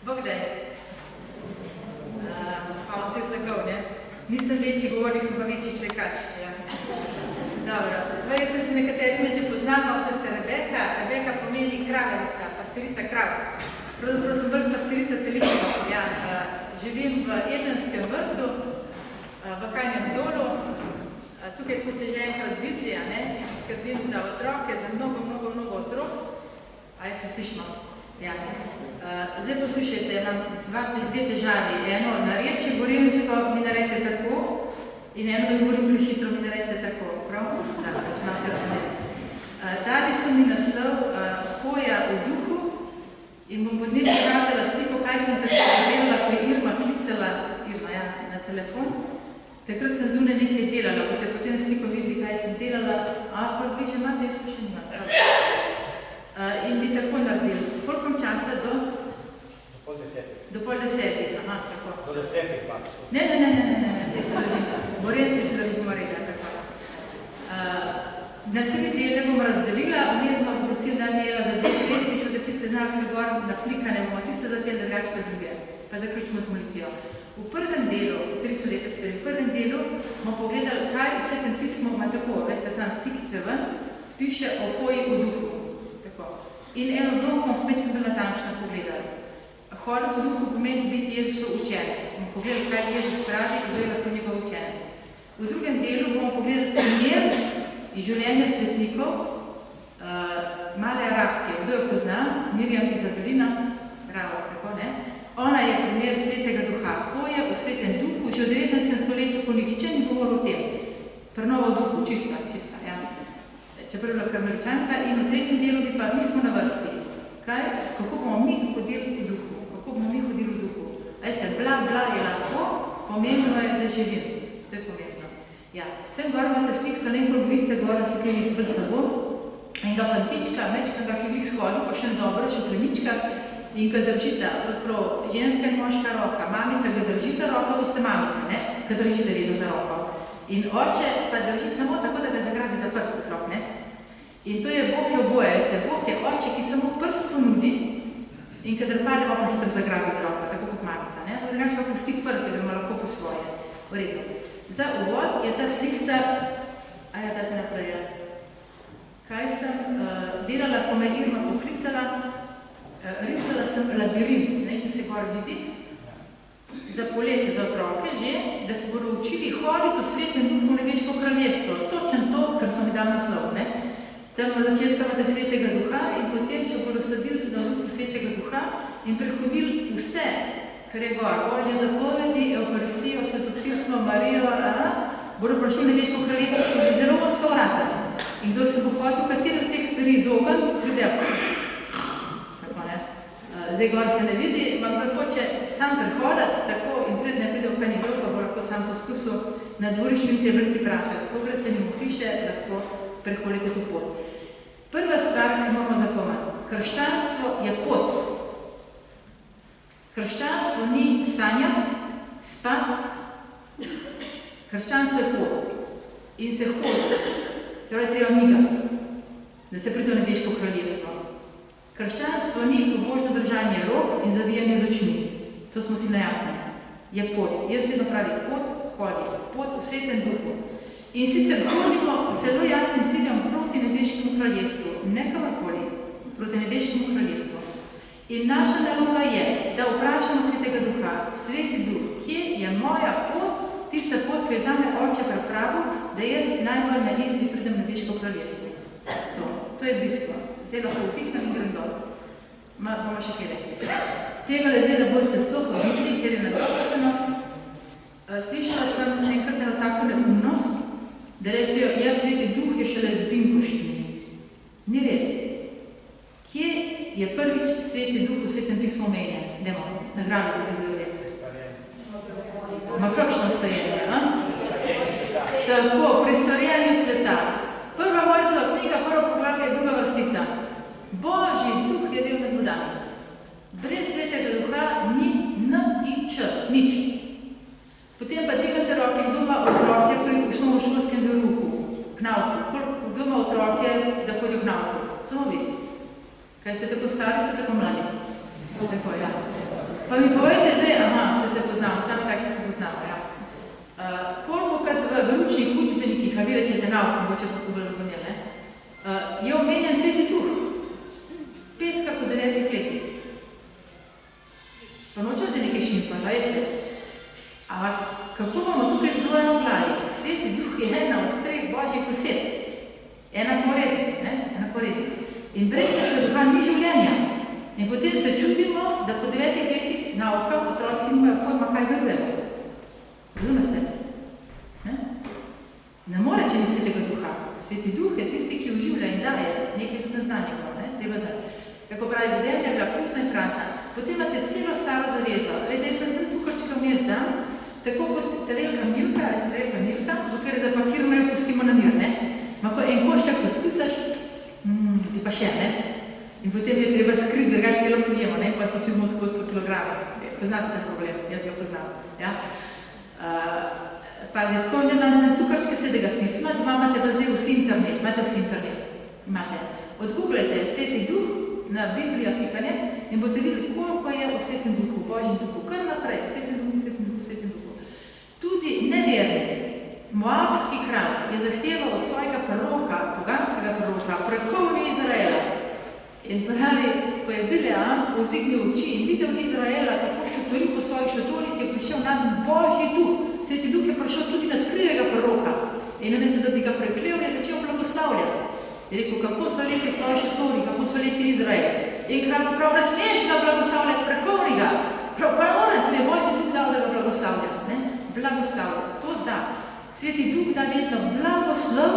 Bog daj. Hvala vseh znakov, ne? Nisem večji govornik, sem pa večji čvekač. Ja. Dobro, verjetno se nekateri me že poznamo, vse ste Rebeka. Rebeka pomeni kravarica, pastirica krav. Pravzaprav sem bolj pastirica teličeva. Ja. Živim v Edenskem vrtu, v Kajnem dolu. Tukaj smo se že enkrat videli, a ne? Skrbim za otroke, za mnogo otrok. A se slišimo? Ja. Zdaj poslušajte, imam dve težavi. Eno, narečje gorenjsko mi naredite tako in eno, da govorim prehitro, mi naredite tako. Prav? Da, pač malo kar še ne. Dali so mi naslov Hoja v duhu in bom pod njim pokazala sliko, kaj sem tako delala, ko je Irma klicala, ja, na telefon. Takrat sem zunaj nekaj delala, boste potem sliko videli, kaj sem delala, pa vi že imate, jaz pa še nimate. In bi tako naredili. Koliko časa do? Do pol desetih. Aha, tako. Do desetih pa. Ne, te se držimo. Borenci se držimo reda, tako. Na 3 dele bom razdelila, vmes bom prosil Daniela za 2 pesmi, da tiste znak se gor naflikane bomo, tiste za te drugače pa druge. Pa zaključimo z molitvijo. V prvem delu, 3 so lepe stvari, v prvem delu bomo pogledali, kaj vse tem pismo ima tako, veste, sam tikice ven, piše o hoji v duhu. In eno drugo bomo pomečkaj bolj natančno pogledali. Hoditi v duhu pomeni biti Jezusov učenec. Bomo pogledali, kaj Jezus pravi, kdo je lahko njegov učenec. V drugem delu bomo pogledali primer iz življenja svetnikov, male Arabke. Kdo jo pozna? Mirjam Izabelina, bravo, tako ne? Ona je primer svetega duha. Hoja v svetem duhu, že v 19. stoletju, ko nihče ni govoril o tem. Prenovo duhu, čista, ja. Čeprav je bila Američanka in v 3. delu bi pa mi smo na vrsti. Kaj? Kako bomo mi hodili v duhu? Kako bomo mi hodili v duhu? A jeste, bla je lahko, pomembno je, da živim. To je pomembno. Ja. Tem gor imate slik, so nekaj vidite, gora si kaj nekaj s tabo, enega fantička, mečka, ki je shodil, pa še dobro, še plemička, in ga držita, ženska in moška roka. Mamica ga drži za roko, to ste mamice, ne? Ga držite vedno za roko. In oče pa drži samo tako, da ga zagrabi za prst otrok, ne? In to je Bog, je oboje, veste, Bog je oče, ki samo prst ponudi in kadar pade, pa hitro zagrabi za roko, tako kot mamica, ne? Drugače pa pusti prst, da ima lahko po svoje. V redu. Za uvod je ta slikca, dajte naprej. Kaj sem delala, ko me Irma poklicala, risala sem labirint, ne, če se gor vidi, za poletje, za otroke že, da se bodo učili hoditi v svetem duhu nebeško kraljestvo. Točno to, kar sem mi dal naslov, ne? Tam na začetku imate svetega duha in potem, če bodo sledili na duhu svetega duha in prehodili vse, kar je gor, Božje zapovedi, Evharistijo, svetopismo, Marijo, bodo prišli nebeško kraljestvo skozi zelo ozka vrata. In kdor se bo hotel katerih teh stvari izogniti, pride. Tako, ne? Zdaj gor se ne vidi, ampak kdo hoče sam prehodati, tako in predne pride v Kajni dol, pa bo lahko sam poskusil na dvorišču in te vrti prašati. Tako greste mimo hiše, lahko prehodite to pot. Prva stvar, ki se moramo zapomniti. Krščanstvo je pot. Krščanstvo ni sanja, spat. Krščanstvo je pot. In se hodi. Torej treba migati, da se pride v nebeško kraljestvo. Krščanstvo ni pobožno držanje rok in zavijanje z očmi. To smo si najasni. Je pot. Jaz vedno pravi pot, hodi. Pot v svetem duhu. In sicer hodimo zelo jasnim ciljem proti nebeškemu kraljestvu. Ne kakorkoli, proti nebeškemu kraljestvu. In naša naloga je, da vprašamo svetega duha. Sveti duh, kje je moja pot, tista pot, ki je zame oče pripravil, da jaz najbolj na izi pridem v nebeško kraljestvo. To je bistvo. Zdaj lahko vtihnem in grem dol. Bomo še kaj rekli. Tega le zdaj ne boste sploh videli, ker je nadrošteno. Slišala sem enkrat eno tako neumnost, da rečejo, sveti duh je šele z binkoštini. Ni res. Kje je prvič sveti duh v svetem pismu omenjen? Demo, nagrado tudi ljudje. Ma kakšno vstajenje, a? Tako, pri stvarjenju sveta. Prva Mojsova knjiga, prvo poglavje je druga vrstica. Božji duh je del med vodami. Brez svetega duha ni nič. Potem pa dvigate roke, kdo ima otroke pri osnovnošolskem veruhu, k nauku. Kdo ima otroke, da hodijo k nauku? Samo vi. Kaj ste tako stari, ste tako mladi? Tako, ja. Pa mi povejte zdaj, se poznamo, samo tako se poznamo, ja. Kolikokrat v ručnih učbenikih, a vi rečete nauk, mogoče to bolj razumeli, ne? Je omenjen Sveti Duh. 5krat v 9 letih. Pa nočem zdaj nekaj šimpa, da veste. Ampak kako bomo tukaj zdvojeno v glavi? Sveti Duh je ena od 3 božjih oseb. Enakoredni. In brez Svetega Duha ni življenja. In potem se čudimo, da po 9 letih nauka otroci nimajo pojma, kaj verujemo. Razume se? Ne more, če ni Svetega Duha. Sveti Duh je tisti, ki oživlja in daje nekaj tudi neznanjega, treba znati. Tako pravi, zemlja je bila pustna in prazna. Potem imate celo staro zavezo. Glede, jaz sem cukrčka vmes dan, tako kot ta velika milka, dokaj zapakiramo in pustimo na mir, ne? Ko en koščak poskusaš, ti pa še, ne? In potem je treba skriti, da ga celo pojemo, ne? Pa se čudimo tako od kilograma. Poznate ta problem, jaz ga poznam, ja? Pazi, tako neznanstvene cukrčke Svetega pisma, doma imate pa zdaj vsi internet, imate vsi internet, imate. Odgooglejte Sveti Duh na biblija.net in boste videli, koliko je o Svetem Duhu, Božjem Duhu, kar naprej, Svetem Duhu, Svetem Duhu, Svetem Duhu. Tudi neverni, moabski kralj je zahteval od svojega proroka, poganskega proroka, prekovni Izraela. In pravi, ko je Bileam povzdignil oči in videl Izraela, kako šotori po svojih šotorih, je prišel nad Božji Duh. Sveti Duh je prišel tudi nad krivega proroka. In namesto, da bi ga preklel, je začel blagoslavljati. Je rekel, kako so lepi tvoji šotori, kako so lepi Izrael. In kralj prav, ne smeš ga blagoslavljati prekovnega. Prav moram, če je Božji Duh dal, da ga blagoslavlja. Blagoslavlja, to da. Sveti Duh da vedno blagoslov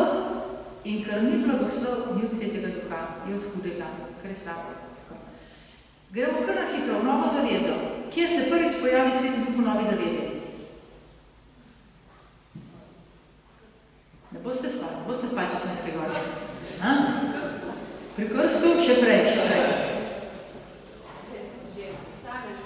in ker ni blagoslov, ni od Svetega Duha, ni od hudega, kar je slabo. Gremo kar na hitro v Novo zavezo. Kje se prvič pojavi Sveti Duh v Novi zavezi? Ne boste spali, če sem izpregovorila. Pri krstu še prej.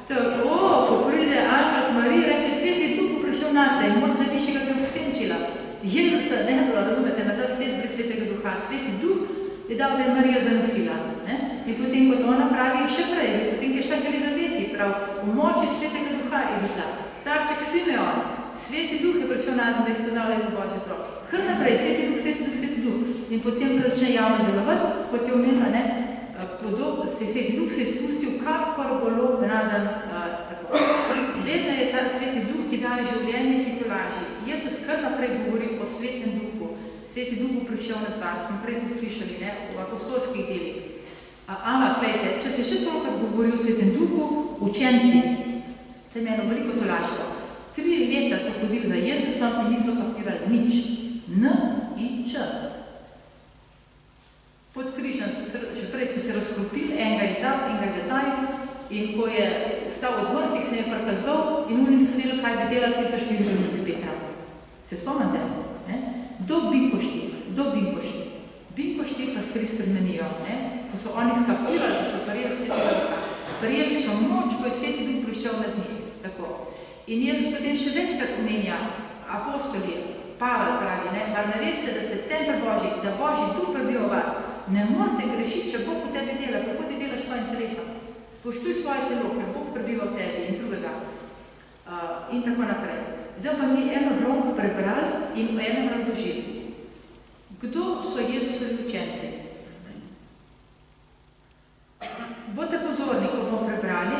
Tako, ko pride Angel Marija, reče, Sveti Duh bo prišel nate in moč najvišjega ga posenčila. Jezusa ne bilo, razumete, na ta svet brez Svetega Duha. Sveti Duh je dal, da je Marija zanosila. In potem, kot ona pravi, še prej, potem, ki je šla Elizabeti, prav, v moči Svetega Duha je bila. Starček Simeon, Sveti Duh je prišel nadem, da je spoznal, da je Božji otrok. Kar naprej, Sveti Duh, Sveti Duh, Sveti Duh. In potem začne javno delovati, kot je omenila, Sveti Duh se je spustil, kakor golo nadem. Vedno je ta Sveti Duh, ki daje življenje, ki tolaži. Jezus kar naprej govori o Svetem Duhu. Sveti Duh bo prišel nad vas, smo prej to slišali, v apostolskih delih. Ampak, gledajte, če se še tolikrat govori o Svetem Duhu, učenci, to je meno veliko tolažilo. 3 leta so hodili za Jezusom in niso kapirali nič. N in Č. Pod križem še prej so se razklopili, en ga izdal, en ga zatajil in ko je vstal od mrtvih, se je prikazoval in oni niso vedeli, kaj bi delali 1400 s Petrom. Se spomnite? Do binkošti. Binkošti pa stvari spremenijo. Ko so oni skapirali, ko so prijeli Svetega Duha. Prijeli so moč, ko je Sveti Duh prišel nad njih. In Jezus potem še večkrat omenja apostoli, Pavel pravi, bar ne veste, da ste tempelj Božji, da Božji Duh prebiva v vas. Ne morate grešiti, če Bog v tebi dela, kako ti delaš svojim telesom. Spoštuj svoje telo, ker Bog prebiva v tebi in drugega. In tako naprej. Zdaj pa mi eno blok prebrali in v enem razložili. Kdo so Jezusovi učenci? Bote pozorni, ko bomo prebrali,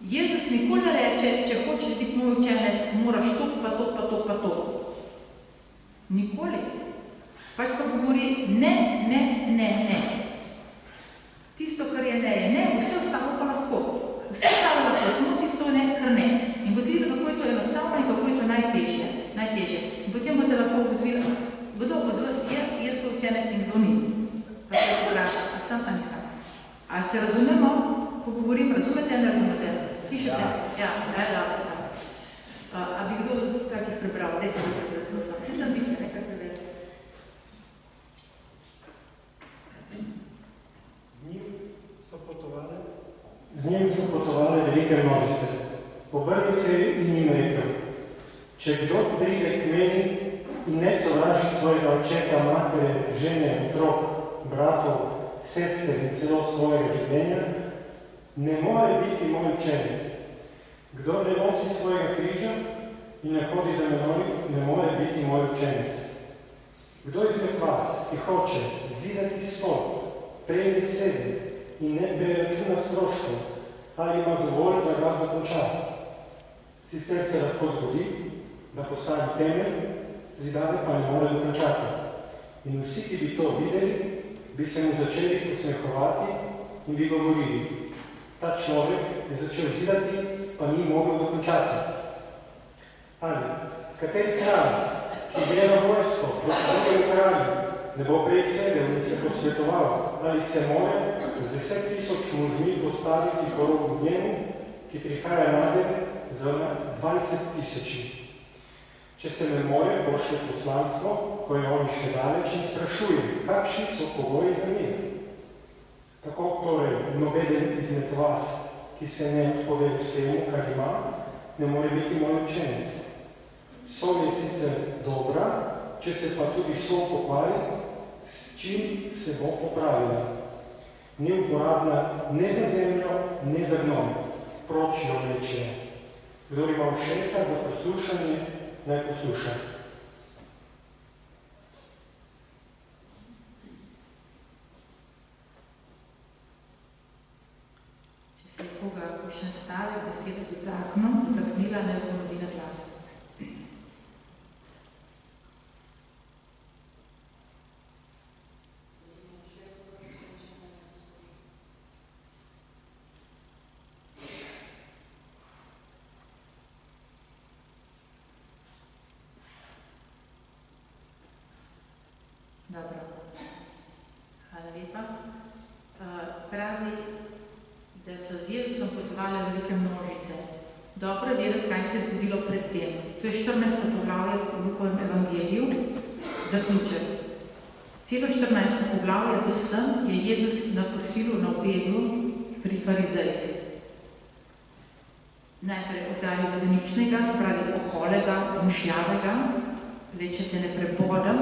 Jezus nikoli reče, če hočeš biti moj učenec, moraš to, pa to, pa to, pa to. Nikoli. Pač pa govori ne. Tisto, kar je ne, vse ostalo pa lahko. Vse ostalo lahko, samo tisto ne, kar ne. In bote videli, kako je to enostavno in kako je to najtežje. In potem bote lahko ugotovili, kdo od vas je Jezusov učenec in kdo ni. Pa se vpraša, a sem, a nisem. A se razumemo, ko govorim, razumete ali ne razumete? Slišate? Ja. A bi kdo takih prebral? Dajte bi prebral. Se tam bih nekaj prebral. Z njim so potovale velike množice. Povrnil se in jim rekel, če kdo pride k meni in ne sovraži svojega očeta, matere, žene, otrok, bratov, sester in celo svojega življenja, ne more biti moj učenec. Kdor ne nosi svojega križa in ne hodi za menoj, ne more biti moj učenec. Kdo izmed vas, ki hoče zidati stol, prej sedi in ne preračuna stroškov, ali ima dovolj, da ga dokonča? Sicer se lahko zgodi, da postavi temelj, zidave pa ne more dokončati. In vsi, ki bi to videli, bi se mu začeli posmehovati in bi govorili: ta človek je začel zidati, pa ni mogel dokončati. Ali kateri kralj, ki gre na vojsko proti drugemu kralju, ne bo prej sedel in se posvetoval, ali se more z 10,000 možmi postaviti po robu njemu, ki prihaja nader z 20,000. Če se ne more, bo še poslanstvo, ko je on še daleč, in sprašuje, kakšni so pogoji za mir. Tako torej, nobeden izmed vas, ki se ne odpove vsemu, kar ima, ne more biti moj učenec. Sol je sicer dobra, če se pa tudi sol pokvari, s čim se bo popravila. Ni uporabna ne za zemljo, ne za gnoj, proč jo vleče. Kdor ima ušesa za poslušanje, naj posluša. Če se je koga kakšen stavek besedo dotaknila, naj ponovi na glas. Dobro. Hvala lepa. Pravi, da so z Jezusom potovali velike množice. Dobro je vedeti, kaj se je zgodilo pred tem. To je 14. poglavje v Lukovem evangeliju, zaključek. Celo 14. poglavje do sem je Jezus na kosilu na obedu pri farizejih. Najprej o zdravju vodeničnega, spravi oholega, mušljavega, rečete ne prebodem,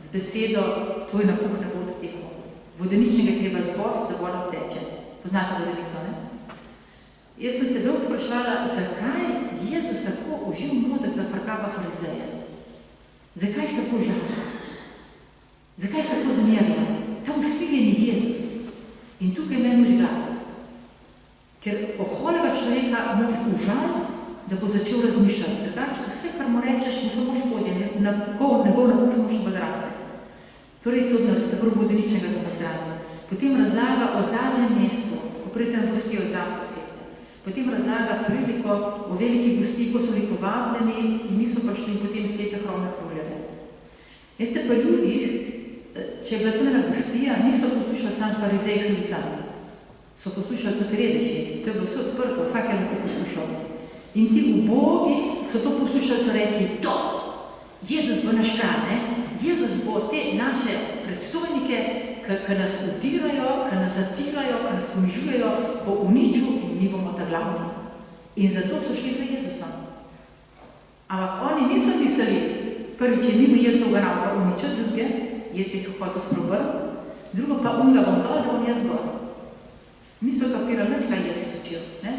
z besedo, tvoj nakup ne bo odtekal. Vodeničnega je treba zbost, da voda teče. Poznate vodenico, ne? Jaz sem se dolgo spraševala, zakaj Jezus tako užil mozek zafrkava farizeje? Zakaj jih tako žal? Zakaj jih tako zmerja? Ta usmiljen Jezus. In tukaj meni žgal. Ker oholega človeka moraš užaliti, da bo začel razmišljati. Drugače, vse, kar mu rečeš, mu samo škodje, ne bo napuk samo še odraste. Torej, to tako vodeničnega to pozdravlja. Potem razlaga o zadnjem mestu, ko pritem gostijo za sosedje. Potem razlaga priliko o velikih gostih, ko so bili povabljeni in niso prišli in potem slepe hrome kruljene. Veste, pa ljudi, če je bila tega gostija, niso poslušali sam farizej sultan. So poslušali tudi redeži. To je bilo vse odprto, vsak je lahko poslušal. In ti ubogi so to poslušali, so rekli, to, Jezus bo naš kralj, ne? Jezus bo te naše predstojnike, ki nas udirajo, ki nas zatirajo, ki nas ponižujejo, bo uničil in mi bomo ta glavni. In zato so šli za Jezusom. Ampak oni niso mislili, prvi, če mimo Jezus ga nauka uničati druge, jaz jih hotel sprobrati, drugo pa unga bom dol, da bom jaz gor. Niso kapirali nič, kaj Jezus učil. Ne?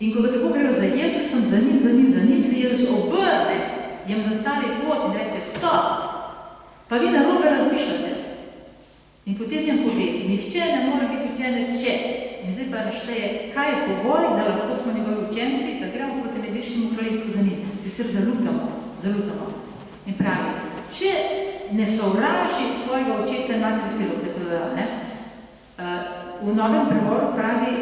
In ko ga tako grejo za Jezusom, za njim, se Jezus obrne, jim zastavi pot in reče, stop, pa vi narobe razmišljate. In potem jim pove, nihče ne more biti učenec, če. In zdaj pa našteje, kaj je pogoj, da lahko smo njegovi učenci, da gremo proti nebeškemu kraljestvu za njim. Sicer zalutamo. In pravi, če ne sovraži svojega očeta in materi sirote, v novem prevodu pravi,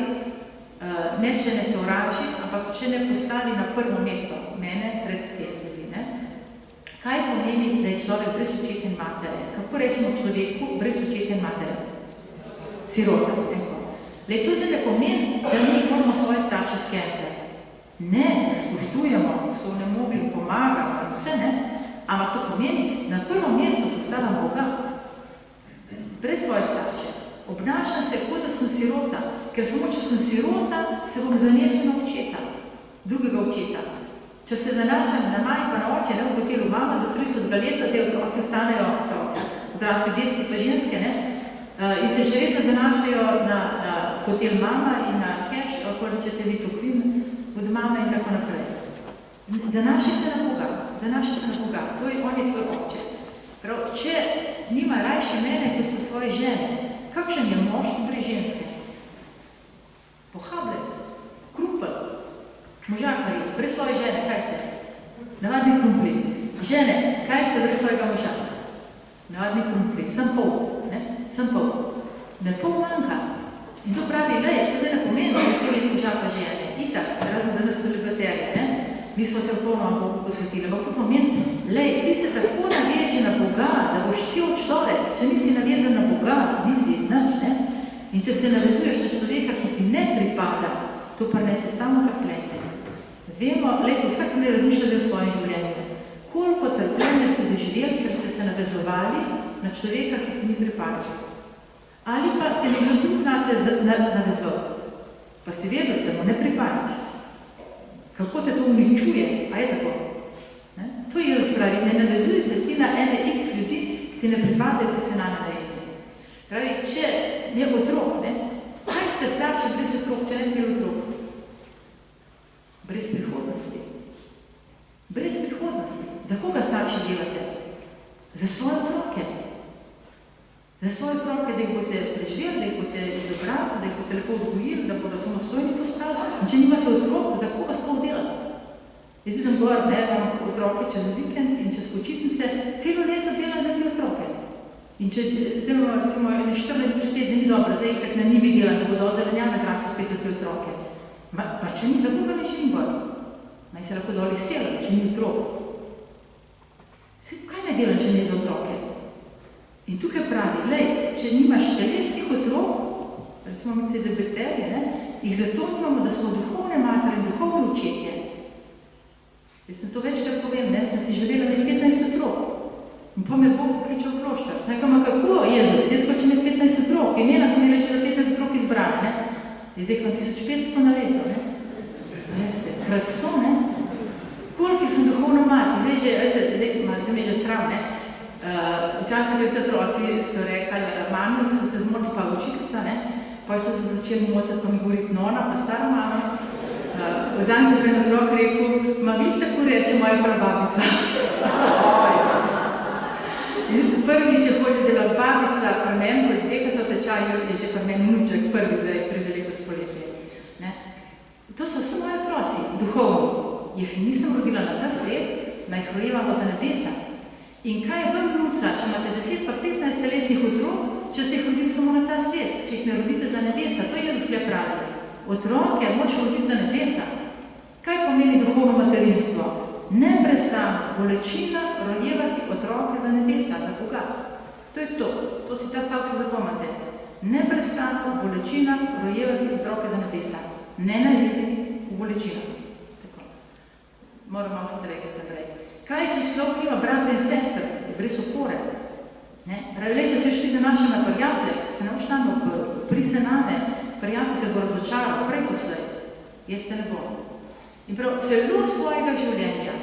ne če ne sovraži, ampak če ne postavi na prvo mesto mene pred tem ljudi. Ne? Kaj pomeni, da je človek brez očeta in matere? Kako rečemo človeku brez očeta in matere? Sirota. To zdaj ne pomeni, da mi moramo svoje starše skensati. Ne, spoštujemo, so ne mogli, pomagamo, vse ne. Ampak to pomeni, na prvo mesto postavljam Boga pred svoje starše. Obnašam se, kot da sem sirota, ker samo, če sem sirota, se bom zanesel na očeta, drugega očeta. Če se zanašam na maj pa na oče, ne, v hotelu mama do 30 leta, zdaj otroci ostanejo otroci, odrasti desci pa ženske, ne, In se že vedno zanašajo na hotel mama in na cash, ko rečete vi to kvim, od mame in tako naprej. Zanaši se na Boga, on je tvoj oče. Prav, če nima rajše mene kot po svoje žene, kakšen je mož brez ženske? Pohablec, krupel, možakari, brez svoje žene, kaj ste? Navadni krumpli. Žene, kaj ste brez svojega moža? Navadni krumpli, sem pol. Ne pol manjka. In to pravi, to zdaj ne pomeni, da so imeli možaka žene. Itak, razen za nas celibaterje, mi smo se popolnoma Bogu posvetili. Ampak to pomeni, ti se tako naveži na Boga, da boš cel človek, če nisi navezan na Boga, nisi nič, In če se navezuješ na človeka, ki ti ne pripada, to prinese samo trpljenje. Vemo, vsak ne razmišljate o svojem življenju. Koliko trpljenja ste doživeli, ker ste se navezovali na človeka, ki ti ni pripada. Ali pa se nekdo drug navezoval, pa si vedel, da mu ne pripadaš. Kako te to uničuje? A je tako? To je razpravi. Ne navezuj se ti na ene x ljudi, ki ti ne pripadajo, ti se name najemni. Pravi, če je otrok, kaj ste starši brez otrok, če ne bi otrok? Brez prihodnosti. Brez prihodnosti. Za koga starši delate? Za svoje otroke. Za svoje otroke, da jih boste preživeli, da jih boste izobrazili, da jih boste lepo vzgojili, da bodo samostojni postali. In če nimate otrok, za koga sploh delate? Jaz idem gor, imam otroke čez vikend in čez počitnice, celo leto delam za te otroke. In če recimo 14 tedne ni dobro, zdaj tak na njivi delam, da bodo zelenjave zrasli spet za te otroke. Pa če ni, za koga ne živim gor? Naj se lahko doli selo, če ni otrok. Kaj naj delam, če ni za otroke? In tukaj pravi, če nimaš telesnih otrok, recimo mi CDBT-je, jih zato imamo, da smo duhovne matere in duhovne očetje. Jaz sem to večkrat povem, sem si želela imeti 15 otrok. In pa me Bog pokličal v kloščar. Sem rekla, kako, Jezus, jaz hočem imeti 15 otrok. Imela sem imela že za 15 otrok izbrane, Zdaj imam 1500 na leto, Veste, krat 100, Koliko sem duhovno mati? Zdaj me je že sram, Včasih, ko ste otroci, so rekli, mami, so se zmotili pa učiteljica, pa so se začeli motiti, pa mi govoriti nona, pa stara mama. Vzamče pred otrok rekel, glih tako reče moja prababica. In prvi, če hoče delati babica, pri meni, ko je dekaca tečaju, je že pri meni vnuček prvi, zdaj pride leto spoletje. To so vse moji otroci, duhovni. Jih nisem rodila na ta svet, naj jih rojevamo za nebesa. In kaj je vam vnuca, če imate 10 pa 15 telesnih otrok, če ste jih rodili samo na ta svet, če jih ne rodite za nebesa, to je Jezus pravi. Otroke moraš roditi za nebesa. Kaj pomeni duhovno materinstvo? Neprestano bolečina rojevati otroke za nebesa, za koga? To je to, to si ta stavek se zapomnite. Neprestano bolečina rojevati otroke za nebesa. Ne najliziti v bolečino. Moram malo hitreje naprej. Kaj, če človek ima brata in sestre, je brez opore? Pravi, če se šti zanaša na prijatelje, se ne boš tam oprl, pri se name, prijatelj te bo razočaral, prej poslej, jaz te ne bom. In prav, celo svojega življenja,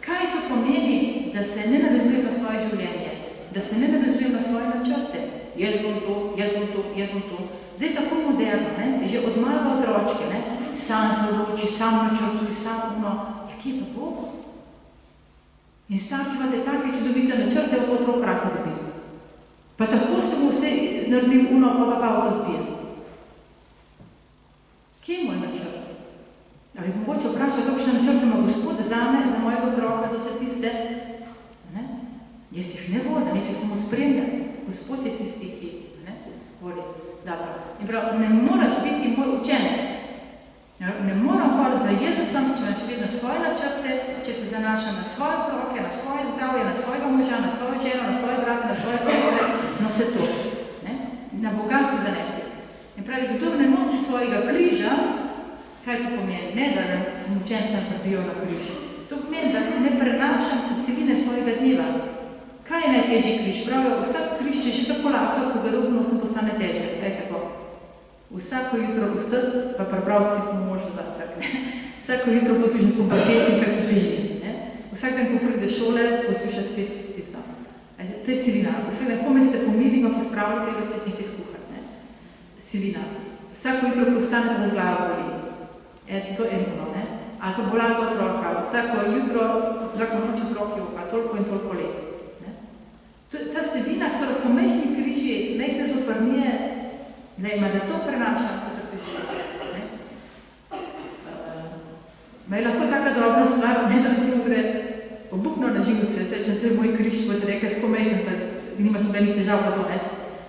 kaj to pomeni, da se ne navezuje na svoje življenje, da se ne navezuje na svoje načrte? Jaz bom to. Zdaj tako moderno, že od malega otročke, sam se odloči, sam načrtuj, sam uno. Ja, kje pa Bog? In starši imate take čudovite načrte, v otrok rako dobi. Pa tako se mu vse naredim uno, pa ga pa avto zbije. Kje je moj načrt? Ali bom hoče vprašati, kakšne načrte ima Gospod zame, za mojega otroka, za vse tiste? Jaz jih ne vodim, jaz jih samo spremljam. Gospod je tisti, ki vodi. Dobro. In prav, ne moraš biti moj učenec. Ne moram hoditi za Jezusom, če imaš vedno svoje načrte, če se zanašam na svoje otroke, na svoje zdravje, na svojega moža, na svojo ženo, na svoje brate, na svoje sestre, na vse to. Na Boga se zanesi. In pravi, kdo ne nosi svojega križa, kaj to pomeni? Ne, da sem učencem prebijo na križ. To pomeni, da ne prenašam celine svojega dneva. Kaj je najtežji križ? Pravijo, vsak križ je že tako lahko, ko ga dolgo nosim, postane težje. Vsako jutro vstati, pa prepravci pomožu zatrk. Vsako jutro poslušati puberteti, kako beži. Vsak dan, ko pride šole, poslušati spet tisto. To je silina. Vsak dan, kome ste pomili, pa pospravljate, ga spet nekaj skuhati. silina. Vsako jutro postane vas glava boli. To je eno, ne? Ali pa bolaga otroka, vsako jutro, vsako noč otrok joka, toliko in toliko let. Ne? Ta silina, ki so lahko mehni križi, mehne zoprnije, da to prenaša potrpežljivost. Me je lahko taka drobna stvar, da recimo gre obupno na živce, če to je moj križ, bote rekel, tako mehen, pa nimaš nobenih težav pa to, ne?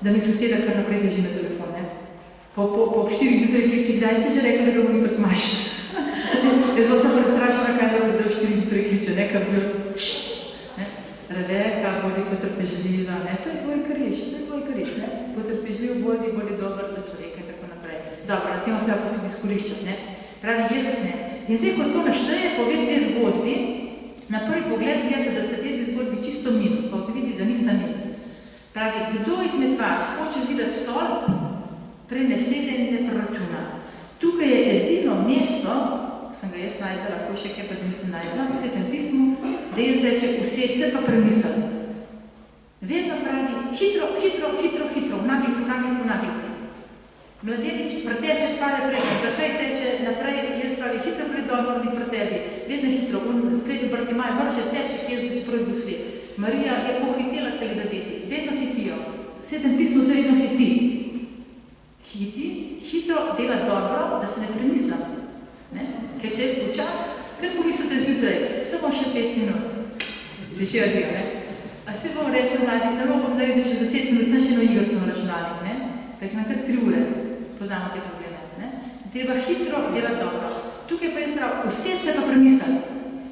Da mi soseda kar naprej drži na telefon. Ne? Po 4 zjutraj kliče, kdaj ste že rekli, da ga bom tako maš? Jaz sem se prestrašila, kaj da v 4 zjutraj kliče, nekaj bil. Rebeka, bodi potrpežljiva, ne? To je tvoj križ, ne? Potrpežljiv bodi dober do človeka in tako naprej. Dobro, nas imamo se posebej izkoriščati, ne? Pravi Jezus ne. In zdaj, ko to našteje, pove dve zgodbi, na prvi pogled zgleda, da sta te dve zgodbi čisto mimo, pa vidi, da nista mimo. Pravi, kdo izmed vas hoče zidati stol, prej ne sede in ne preračuna. Tukaj je edino mesto, ki sem ga jaz najdela, lahko še kaj pa nisem najdela, v Svetem pismu, da jaz reče, usedь se pa premisel. Vedno pravi, hitro, v naglico. Mladenič preteče, pade prejme, zafej teče naprej, jaz pravi, hitro pred dobro ni pri tebi, vedno hitro, sledi Bartimaj, vrže teče, kje je prvi bil sled. Marija je pohitela Elizabeti, vedno hitijo, Svetem pismu se vedno hiti. Hitro dela dobro, da se ne premisla. Ker če je počas, ker pomislite zjutraj, samo še 5 minut. Slišijo tega, ne? A se bom reče, mladi, da bom naredil čez 10 minut, sem še na igrcu na računalnik, ne? Tako nakrat 3 ure. Poznamo te probleme. Ne? Treba hitro delati dobro. Tukaj pa je sprav, usedь se pa premisel.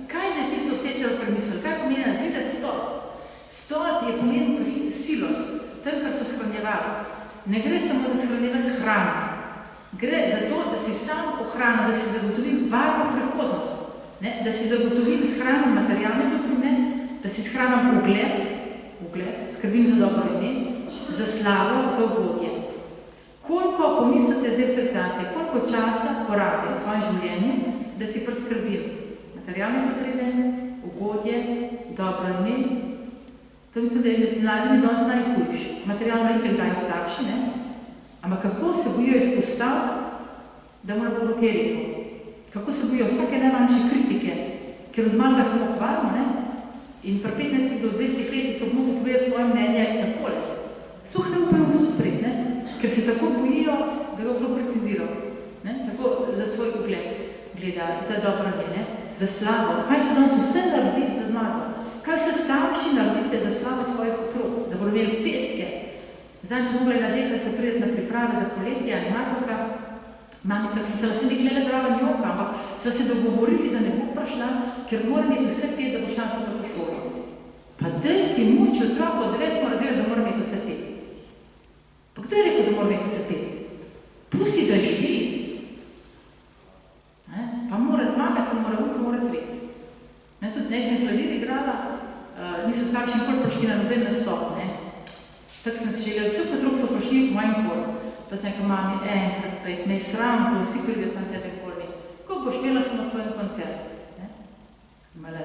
Kaj je tisto usedь se pa premisel? Kaj pomeni zidati stol? Stol je pomeni silos, tam, kar so shranjevali. Ne gre samo za shranjevati hrano. Gre za to, da si sam ohrana, da si zagotovim varno prihodnost. Ne? Da si zagotovim s hranom materialne dobrine, da si s hranom ugled, skrbim za dobro ime, za slavo, za ugodje. Koliko pomislite zdaj vse zase, koliko časa porabi v svojem življenju, da si preskrbim materialne potrebe, ugodje, dobro ime. To mislim, da je mladimi danes najhujši. Materialno itek dajo starši, ne? Ampak kako se bojijo izpostaviti, da mora bo roke rekel? Kako se bojijo vsake najmanjše kritike, ker od malega smo hvalimo, ne? In pri 15 do 20 letih, ko mogo povedati svoje mnenje, je takole. Sploh ne upajo vstuprit, ne? Ker se tako bojijo, da ga bo kritiziral. Tako za svoj ugled gleda, za dobro ne, za slavo. Kaj se danes vse naredi za zmago? Kaj se starši naredite za slavo svojih otrok? Da bodo imeli petke. Zdaj, če mogla je na deklica priti na priprave za poletje, animatorka, mamica klicala, sem neklela zraven joka, ampak so se dogovorili, da ne bo prišla, ker mora imeti vse pet, da bo šla v to šolo. Pa daj ti muči otrok od 9 razreda, da mora imeti vse pet. Pa kdo je rekel, da mora imeti vse pet? Pusti, da živi. Pa mora zmagati, pa mora treti. Jaz tudi ne sem klavir igrala, niso starši nikoli prišli na noben nastop. Tako sem se želela, vse otrok so prišli v mojim kol. Pa sem rekel, mami, enkrat pet, me je sram, ko vsi pride sam tebe kolni. Ko boš imela samostojen koncert? Male.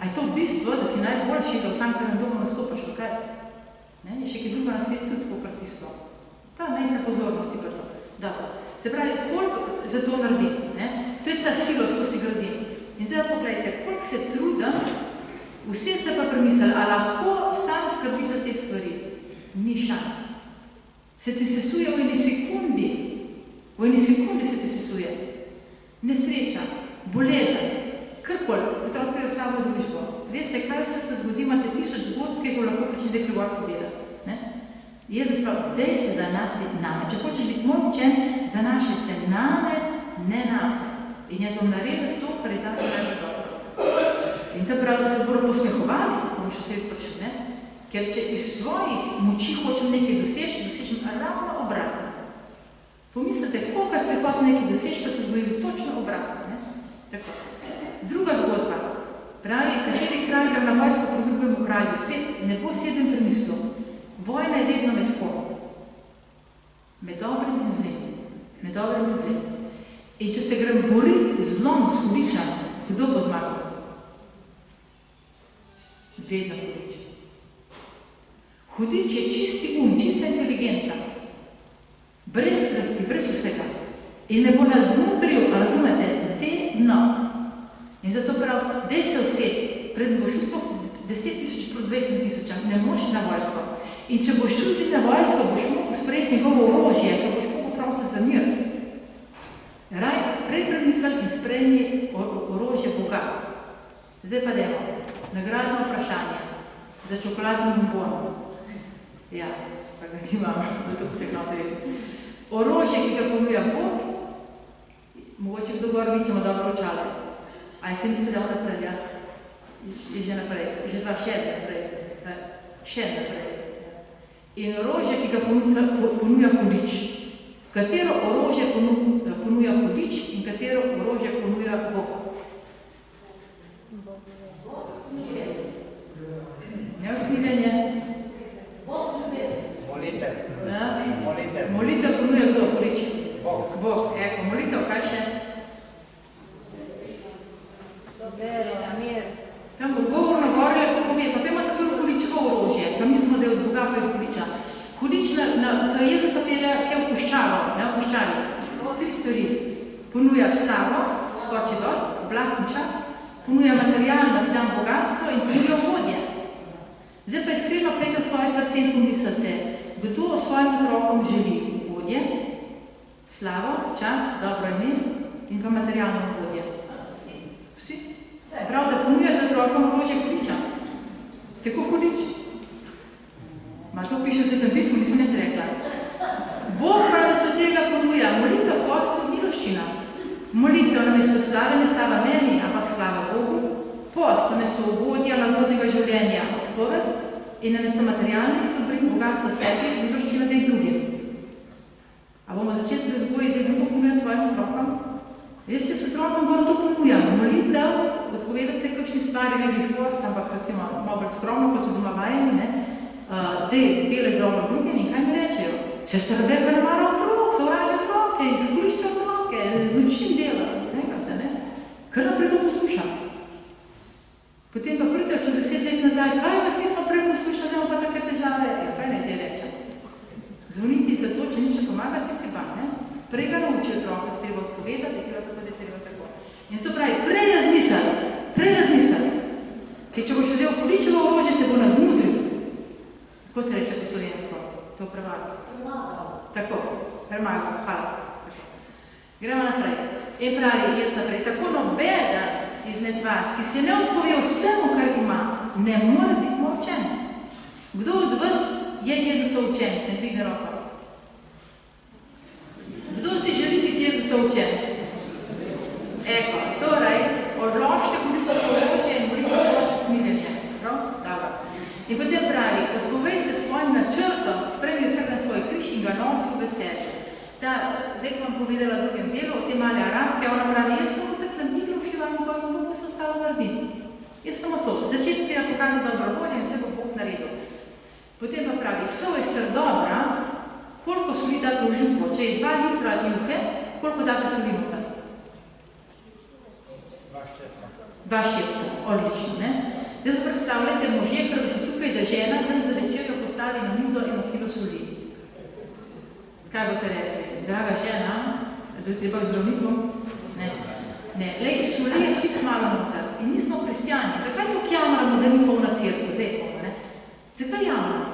A je to bistvo, da si najboljši, da v Cankarjem domu nastopaš v kaj? Je še kaj druga na svet tudi kot tisto. Ta majhna pozornosti pa to. Dobro. Se pravi, koliko za to naredim? To je ta silos, ko si gradim. In zdaj pogledajte, koliko se trudam, vse se pa premislili, a lahko sam skrbiš za te stvari? Ni šans. Se ti sesuje v eni sekundi. V eni sekundi se ti sesuje. Nesreča, bolezen, karkoli, otrok prej ostalo družbo. Veste, kaj se zgodi, imate 1000 zgodb, ki ga lahko priči zdaj krivar povedati. Jezus pravi, dej se za nas in name. Če hočeš biti moj učenc, zanašaj se name, ne nase. In jaz bom naredil to, kar je zase najbolj dobro. In ta pravi, da se bodo posmehovali, ko boš vse počel, ne? Ker če iz svojih moči hočem nekaj dosežem ravno obratno. Pomislite, kolikrat se hoče nekaj doseči, pa se zgodili točno obratno, ne? Tako. Druga zgodba. Pravi, kateri kralj gre na vojsko proti drugemu kralju. Spet ne bo sedem premislil. Vojna je vedno med kom. Med dobrim in zlim. In če se grem boriti z zlom, s hudičem, kdo bo zmagal? Vedno hudič. Hudič je čisti čista inteligenca. brez strasti, brez vsega. In ne bo nadmutril, razumete, vedno. In zato prav, dej se useti, pred boš šel 10 000 proti 20 000, ne moš na vojsko. In če boš šel na vojsko, boš mogel sprejeti njegovo orožje, ker boš mogel prositi za mir. Raj, prej premisel in sprejmi orožje Boga. Zdaj pa demo, nagradno vprašanje za čokoladno bombono. Ja, pa ga nimam, da to potekno prejeti. Orožje, ki ga ponuja Bog, mogoče kdo gor vičemo dobro očale. Aj se misli, da naprej, ja? Je že naprej, že dva še naprej. Še naprej. In orožje, ki ga ponuja hudič. Katero orožje ponuja hudič in katero orožje ponuja Bog? Ne usmiljenje? Molitev ponuja kdo, hudič? Bog. Eko, molitev, kaj še? Tam bo govorno govori, lepo povedi, pa ima tako hudičevo orožje, pa mislimo, da je od Boga prez hudiča. Hudič na Jezusa pelje, kaj v puščavi, 3 stvari. Ponuja slavo, skoči dol, oblast in čast, ponuja material, da ti dam bogatstvo in ponuja vodje. Zdaj pa iskreno pejte v svoje srce in pomislite, kdo svojim otrokom želi vodje, slavo, čast, dobro ime in pa materialno vodje. Vsi? Prav, da ponujate otrokom orožje hudiča. Ste ko hudič? Ma to piše v Svetem pismu, nisem jaz rekla. Bog pravi, da se tega ponuja. Molitev postu miloščina. Molitev namesto slave, ne slava meni, ampak slava Bogu. Post namesto ugodja, lagodnega življenja, odpoved in namesto materialnih dobrin bogatstva sebi, miloščina teh drugim. A bomo začeti pri vzgoji zdaj drugo ponujati svojim otrokom? Jaz se s otrokom bolj to ponujam. Molitev, odpovedati se kakšni stvari, ne bih post, ampak recimo malo bolj skromno, kot so doma vajeni, ne? Delaj dobro drugim in kaj mi rečejo? Sestra Rebeka ne mara otrok, sovraži otroke, izkorišča otroke, nočnim dela, nekaj se, ne? Kar naprej to poslušam. Potem pa pride čez 10 let nazaj, kaj vas nismo prej poslušali, zdaj pa take težave, kaj ne zdaj rečem? Zvoniti za to, če niče pomaga, cici ba, ne? Prej ga nauči otroka, se treba odpovedati, treba tako, da treba tako. In zato pravi, prej razmisel. Ker če boš vzel hudičevo orožje, te bo nadmudril. Kako se reče po slovensko? To prevaro. Tako, premago, hvala. Gremo naprej. In pravi, jaz naprej, tako nobeda izmed vas, ki se ne odpove vsemu, kar ima, ne more biti moj učenec. Kdo od vas je Jezusov učenec? Ne dvigne roko. Kdo si želi biti Jezusov učenec? Eko, torej, odložite hudičevo orožje in molite smiljenje. Prav? Dobro. In potem pravi, odpovej se svojim načrtom, spremi vsak na svoj križ in ga nosi v veselje. Zdaj, ko vam povedala v drugem delu, o te male Arafke, ona pravi, jaz samo tako namigla v šivanju, ko in Bog se ostalo narediti. Jaz samo to. Začeti treba pokazati dobro voljo in vse bo Bog naredil. Potem pa pravi, sol je str dobra, koliko soli date v župo? Če je 2 litra juhe, koliko date soli noter? 2 ščepca, odlično, ne? Zdaj predstavljate možje, ker bi si tukaj, da žena dan za večerjo postavi na mizo 1 kilo soli. Kaj boste rekli? Draga žena, da je treba k zdravniku? Ne. Lej, soli je čist malo noter. In mi smo kristjani. Zakaj to jamramo, da ni polna cerkev? Zakaj jamramo?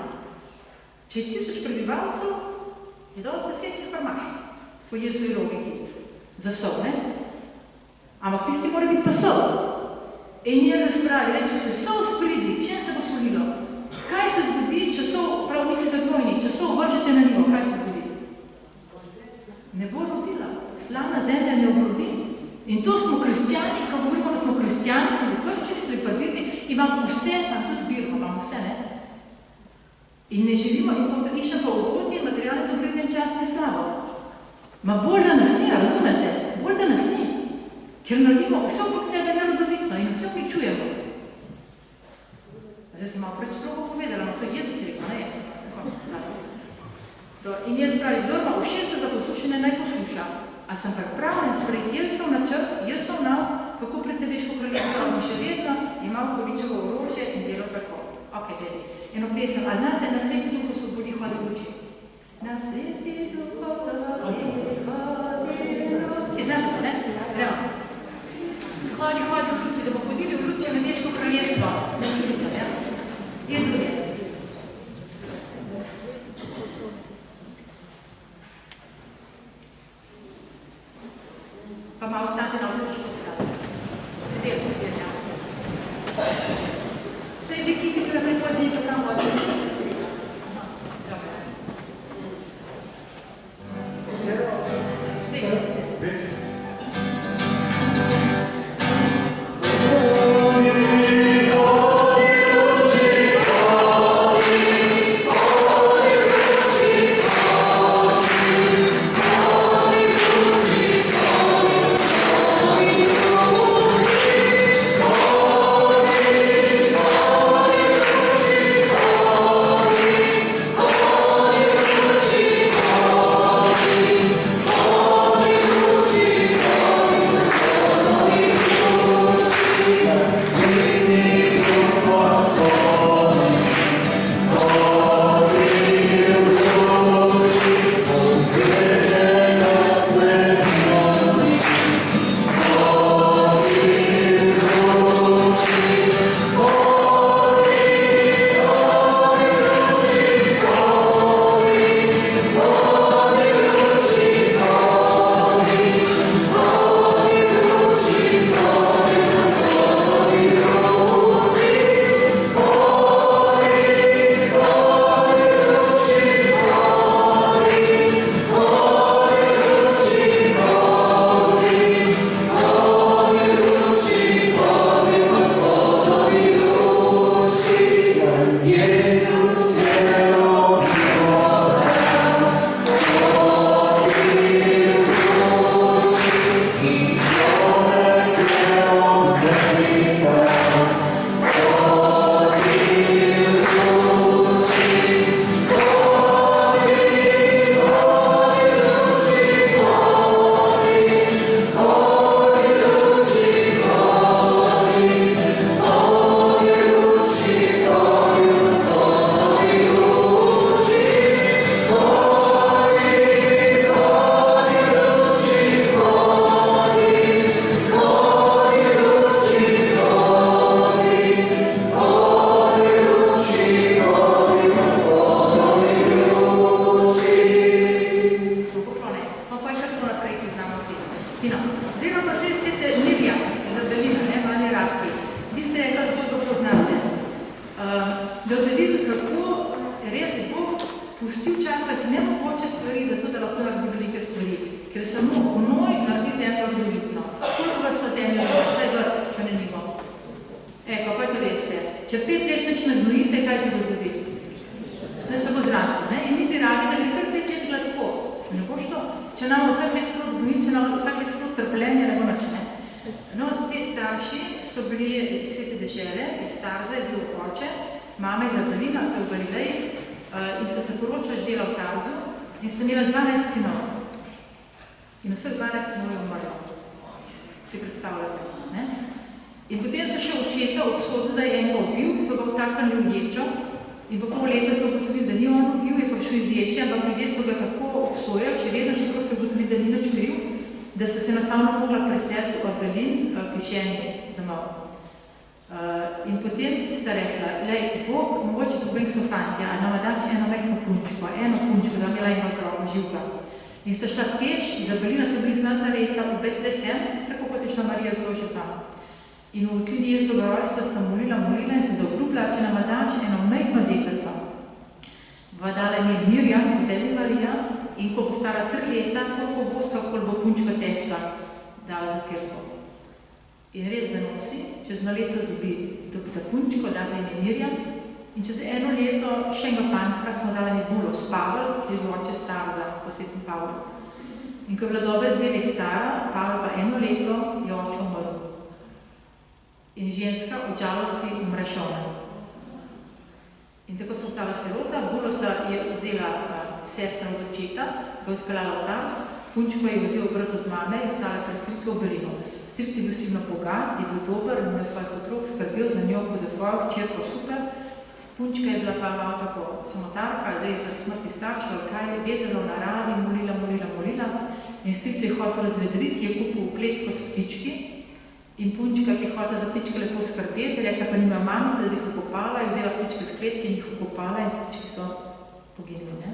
Če je 1000 prebivalcev, je dosti 10 jih pa imaš. Po Jezusovi logiki. Za sol, ne? Ampak tisti mora biti pa sol. In Jezus pravi, če se sol spridi, če se bo solilo? Kaj se zgodi, če sol, prav niti zagnojni, če sol vržete na nivo, kaj se zgodi? Ne bo rodila. Slavna zemlja ne obrodi. In to smo kristjani, ko govorimo, da smo kristjani, smo pokrščeni, smo priprditi, imam vse, tam tudi birmo, imam vse, ne? In ne živimo, in to išem pa ugodje, materialne dobredne čas je slavo. Ma bolj da nas ni, razumete? Bolj da nas ni. Ker naredimo vse okrog sebe nerodovitno in vse vključujemo. Zdaj sem malo preč strogo povedala, no to je Jezus rekel, ne jaz. In jaz pravi, kdor ima ušesa za poslušanje, naj posluša. A sem pripravljen sprejeti Jezusov načrt, Jezusov nav, kako pred nebeško kraljestvo in še vedno ima hudičevo orožje in delo tako. Ok, baby. Eno pesem, a znate, na svetu duhu svobodi hvali luči? Na sveti duho zove, vodi roči. Znate to, ne? Gremo. Hodi v luči, da bomo hodili v luči Nebeško kraljestvo. Ne vidite, ne? Je druge. Pa malo ostati na odlično odstati. Sedel, ja. Sej dekini se na prihodnji, pa samo odlično. In ko je bila dobre 2 let stara, Pavel pa 1 leto, je oče umrl. In ženska v žalosti umre šona. In tako so ostala sirota, Bulosa je vzela sestra od očeta, ga je odpeljala v Tars, punčko je vzel brat od mame in ostala pri stricu v Berlinu. Stric je bil silno bogat, je bil dober, imel svojih otrok, skrbel za njo kot za svojo hčerko super. Punčka je bila pa malo tako samotarka, zdaj zaradi smrti staršev, ali kaj je vedela v naravi, molila. In stric je hotel razvedriti, je kupil kletko s ptički in punčka, ki je hotel za ptičke lepo skrbeti, je rekla, pa nima mamice, da jih ukopala, je vzela ptičke s kletke in jih ukopala in ptički so poginili. Ne?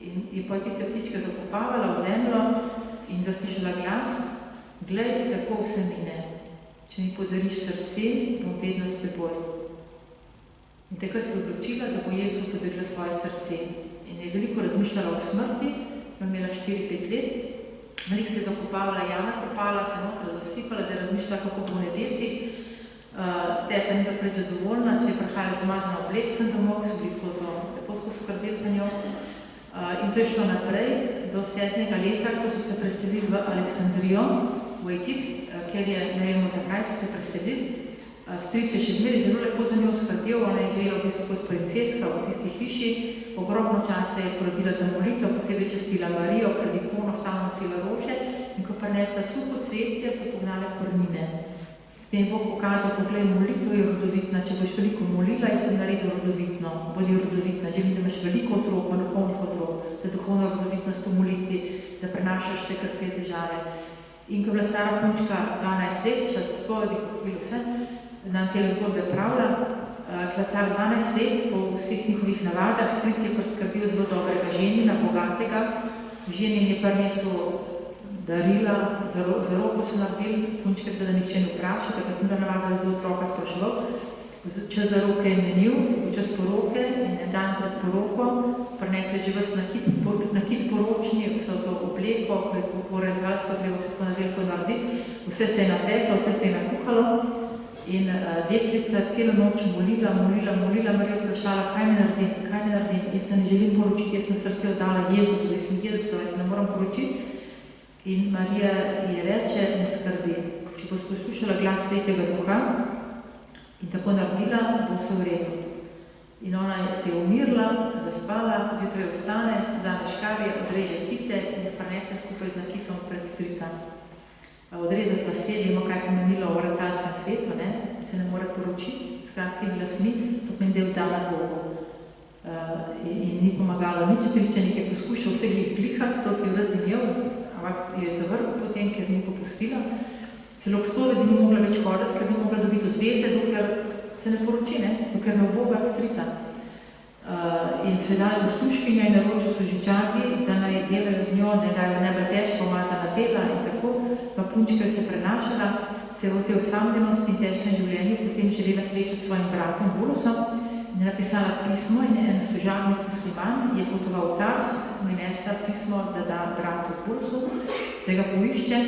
In je pa tiste ptičke zakopavala v zemljo in zaslišala glas, glej, tako vse mine, če mi podariš srce, bom vedno s teboj. In takrat se odločila, da bo Jezu podarila svoje srce. In je veliko razmišljala o smrti, imela 4-5 let, veliko se je zakopavala jama, kopala, se notra zasipala, da je razmišljala, kako bo v nebesih. Teta ni bila preč zadovoljna, če je prihajala z umazano oblekcem domov, so bili tako zelo lepo skrbeli za njo. In to je šlo naprej do 7. leta, ko so se preselili v Aleksandrijo, v Egipt, ker je, ne vemo zakaj, so se preselili. Stric je še zmeri zelo lepo za njo skrbel, ona je živela v bistvu kot princeska v tisti hiši, ogromno časa je porabila za molitev, posebej častila Marijo, pred ikono stalno nosila rože in ko prinesla suho cvetje, so pognale korenine. S tem je Bog pokazal, poglej, molitev je rodovitna, če boš veliko molila, jaz sem naredil rodovitno, bodi rodovitna, želim, da imaš veliko otrok, duhovnih otrok, da duhovna rodovitnost v molitvi, da prenašaš vse krpe težave. In ko je bila stara punčka 12 let, še od spovedi, kako bilo vse, nam cele zgodbe pravila, ki je stara 12 let, po vseh njihovih navadah, stric je priskrbel zelo dobrega ženina, bogatega. Ženin je prinesel darila, zaroko so naredili, punčke se da nihče ne vpraša, takrat ni bila navada, da bi otroka spraševal. Čez zaroke je menil, čez poroke in en dan pred poroko, prinesel je že ves nakit poročni, vse to obleko, ko je orientalsko treba se tako nadelko narediti, vse se je nateklo, vse se je nakuhalo. In deklica celo noč molila, Marijo sprašala, kaj mi naredim, jaz se ne želim poročiti, jaz sem srce oddala Jezusu, jaz sem Jezusu, jaz ne moram poročiti. In Marija je reče, ne skrbi, če bo poslušala glas Svetega Duha in tako naredila, bo vse v redu. In ona se je umirila, zaspala, zjutraj vstane, vzame škarje, odreže kite in prinese skupaj z nakitom pred strica. Odrezati lase, vemo, kaj pomenilo v orientalskem svetu, ne? Se ne more poročiti s kratkimi lasmi, to pomeni, da je vdala Bogu. In ni pomagalo nič, striča nekaj poskušal vse glihati, to, ki je rad imel, ampak je zavrl potem, ker ni popustila. Celo k spovedi ni mogla več hoditi, ker ni mogla dobiti odveze, dokler se ne poroči, ne? Dokler ne uboga strica. In so je dali zaslužkinja in naročil služničaki, da naj delajo z njo, da je najbolj težko umazana dela in tako. Pa punčka se prenašala, se je v tej osamljenosti in težkem življenju potem želela srečati s svojim bratom Bulusom in je napisala pismo in en služabnik musliman je potoval v Tars, mu je nesla pismo, da da bratu Bulusu, da ga poišče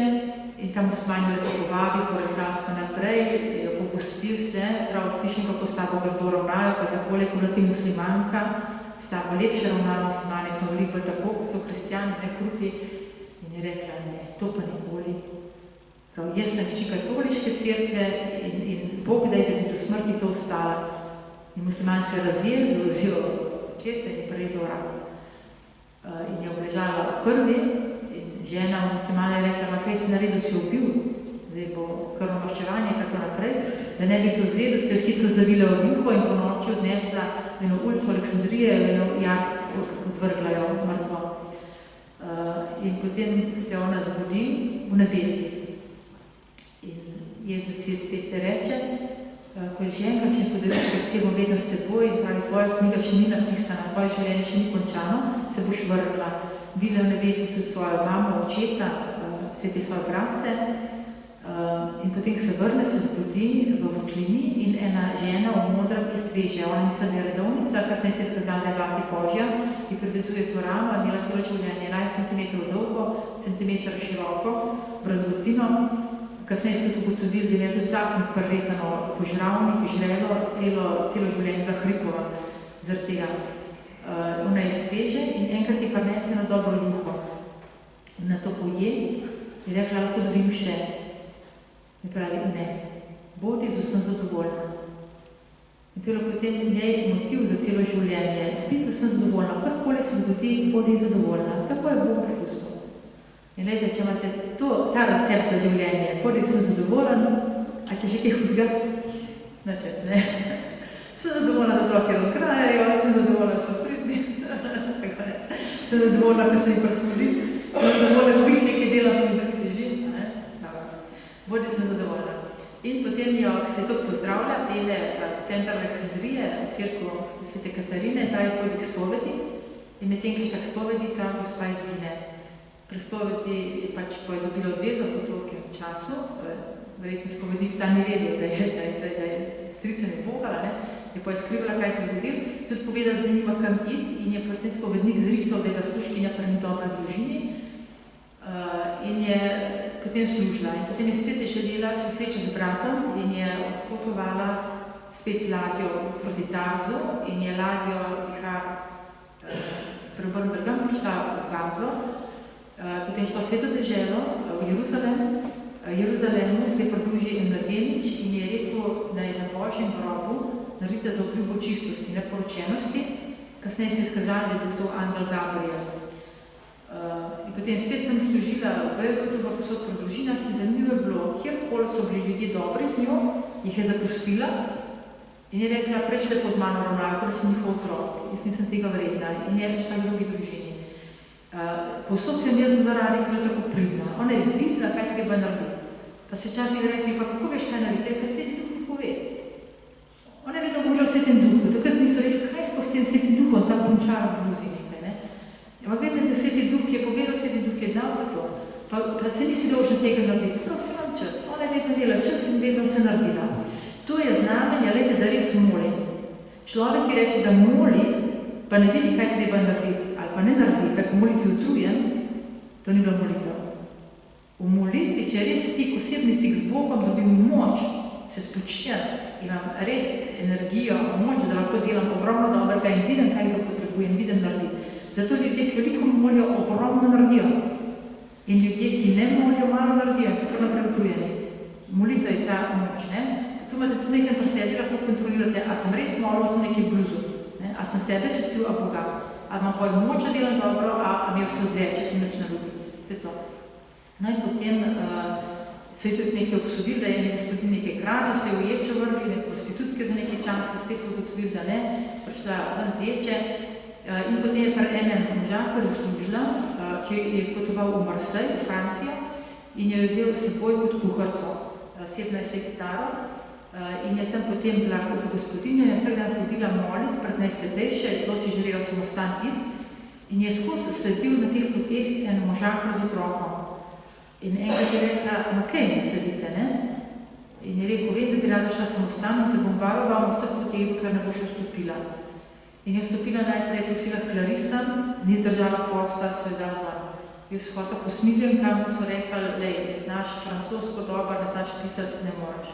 in tam musliman je lepo povabil, orientalsko naprej, je popustil se, prav slišim, kako sta bo grdo ravnajo, pa takole, ko ti muslimanka, sta pa lepše ravnali muslimani, smo veliko tako, ko so kristjani, ne kruti, in je rekla, ne, to pa nikoli. Prav, jaz sem hči katoliške cerkve in Bog daj, da bi do smrti to ostala. In musliman se je razjel, zelo očete in prerezal rak. In je obležala v krvi in žena muslimana je rekla, kaj si naredil, si ubil, zdaj bo krvomaščevanje in tako naprej, da ne bi to zvedel, ste jo hitro zavila v juho in po noči odnesla v eno ulico Aleksandrije, v eno jak odvrgla jo mrtvo. In potem se ona zbudi v nebesi. Jezus je spet reče, ko je ženka, če podariš srce, bom vedno s seboj in pravi, tvoja knjiga še ni napisana, tvoje življenje še ni končano, se boš vrgla. Videla v nebesi tudi svojo mamo, očeta, vse te svoje bratce in potem se vrne, se zbudi v votlini in ena žena v modrem je streže. Ona misli, da je redovnica, kasneje se je skazala, da je vati Božja, ki privezuje to ramo, imela celo življenje 11 cm dolgo, centimeter široko, brazgotino. Kasneje so tudi ugotovili, da je tudi zaknik prerezano požravnik, žrelo, celo življenje bila hripova zaradi tega. Ona je streže in enkrat je prinese na dobro juho. Na to poje je rekla, lahko dobim še. In pravi, ne, bodi z vsem zadovoljna. In to je potem njej motiv za celo življenje. Biti vsem zadovoljna, karkoli se zgodi, bodi zadovoljna. Tako je Bog prepustil. In glede, če imate ta recept za življenje, bodi sem zadovoljen, a če še kaj hudega, načet, ne. Sem zadovoljna, da otroci razgrajajo, sem zadovoljna, da so pridni. Sem zadovoljna, ko se jim presmoli. Sem zadovoljna, ko jih nekaj dela, ko mi drug teži. Bodi sem zadovoljna. In potem jo, ki se to pozdravlja, pele v centru Aleksandrije, v cerkvu Svete Katarine, ta je pojdi k spovedi. In medtem, ki šla k spovedi, ta gospa izgine. Pri spovedi je pač dobila odvezo po tolkem času, verjetno spovednik ta ni vedel, da je strica ne bogala, je pa je skrivala, kaj se zgodil, tudi povedala, za njima kam iti in je potem spovednik zrihtal, da je bila služkinja pri dobri družini in je potem služila. In potem je spet želela se srečati z bratom in je odpotovala spet z ladjo proti Tarzu in je ladjo s Preobrnbergom prišla v Gazo, potem šla v Sveto deželo, v Jeruzalemu se je pridružil en mladenič in je rekel, da je na Božjem grobu naredita za obljubo čistosti, neporočenosti. Kasneje se je skazalo, da je bil to angel Gabriel. In potem spet tam služila v Bejrutu, v posod pri družinah in zanimivo je bilo, kjerkoli so bili ljudje dobri z njo, jih je zapustila in je rekla, preč lepo z mano ravnajo, da sem njihov otrok, jaz nisem tega vredna in je šla v drugi družini. Povsod se jaz zaradi bila tako pridna. Ona je videla, kaj treba narediti. Pa se včasih rekli, pa kako veš, kaj narediti, kaj Sveti Duh pove. Ona je vedno govorila o Svetem Duhu, takrat niso rekli, kaj je sploh tem Svetim Duhom, tam punčara v bluzi nekaj. Ampak vedno, da Sveti Duh je povedal, Sveti Duh je dal tako, pa se nisi dolžna tega narediti, prav se vam čas. Ona je vedno dela čas in vedno se naredila. To je znamenje, da res moli. Človek, ki reče, da moli, pa ne vidi, kaj treba narediti, ali pa ne naredi, pa ko molitvi utrujen, to ni bila molitev. V molitvi, če res stik, osebni stik z Bogom, dobim moč, se spočijem, imam res energijo, moč, da lahko delam ogromno dobrega in vidim, kaj ga potrebujem, vidim narediti. Zato ljudje, ki veliko molijo, ogromno naredijo. In ljudje, ki ne molijo, malo naredijo, so to naprej utrujeni. Molitev je ta moč, ne? Tu imate tudi nekaj pri sebi, lahko kontrolirate, a sem res molil, a sem nekaj bluzu. A sem sebe čestil, a Boga. A imam pa moč, da delam dobro, a mi je vse odveč, če sem nič narobil. To je to. No in potem so je tudi nekaj obsodili, da je ene gospodin nekaj krala, so je v ječo vrli, nek prostitutke za nekaj časa, spet so ugotovili, da ne, prišla ven z ječe. In potem je pri enem možakarju služila, ki je potoval v Marseille, v Francijo, in je vzel seboj kot kuharco, 17 let staro, in je tam potem bila za gospodinjo in vsak dan hodila moliti pred najsvetejše, zelo si želela samostan iti in je skozi sledil na teh poteh en možakar z otrokom. In enkrat je rekla, no kaj ne sledite, ne? In je rekel, vem, da bi rada šla samostan in te bom varoval vseh poteh, dokler ne boš vstopila. In je vstopila najprej, prosila Clarissa, ni zdržala posta, so je dala van. Je vzhodila posmiljenka, so rekli, lej, ne znaš francosko dobro, ne znaš pisati, ne moraš.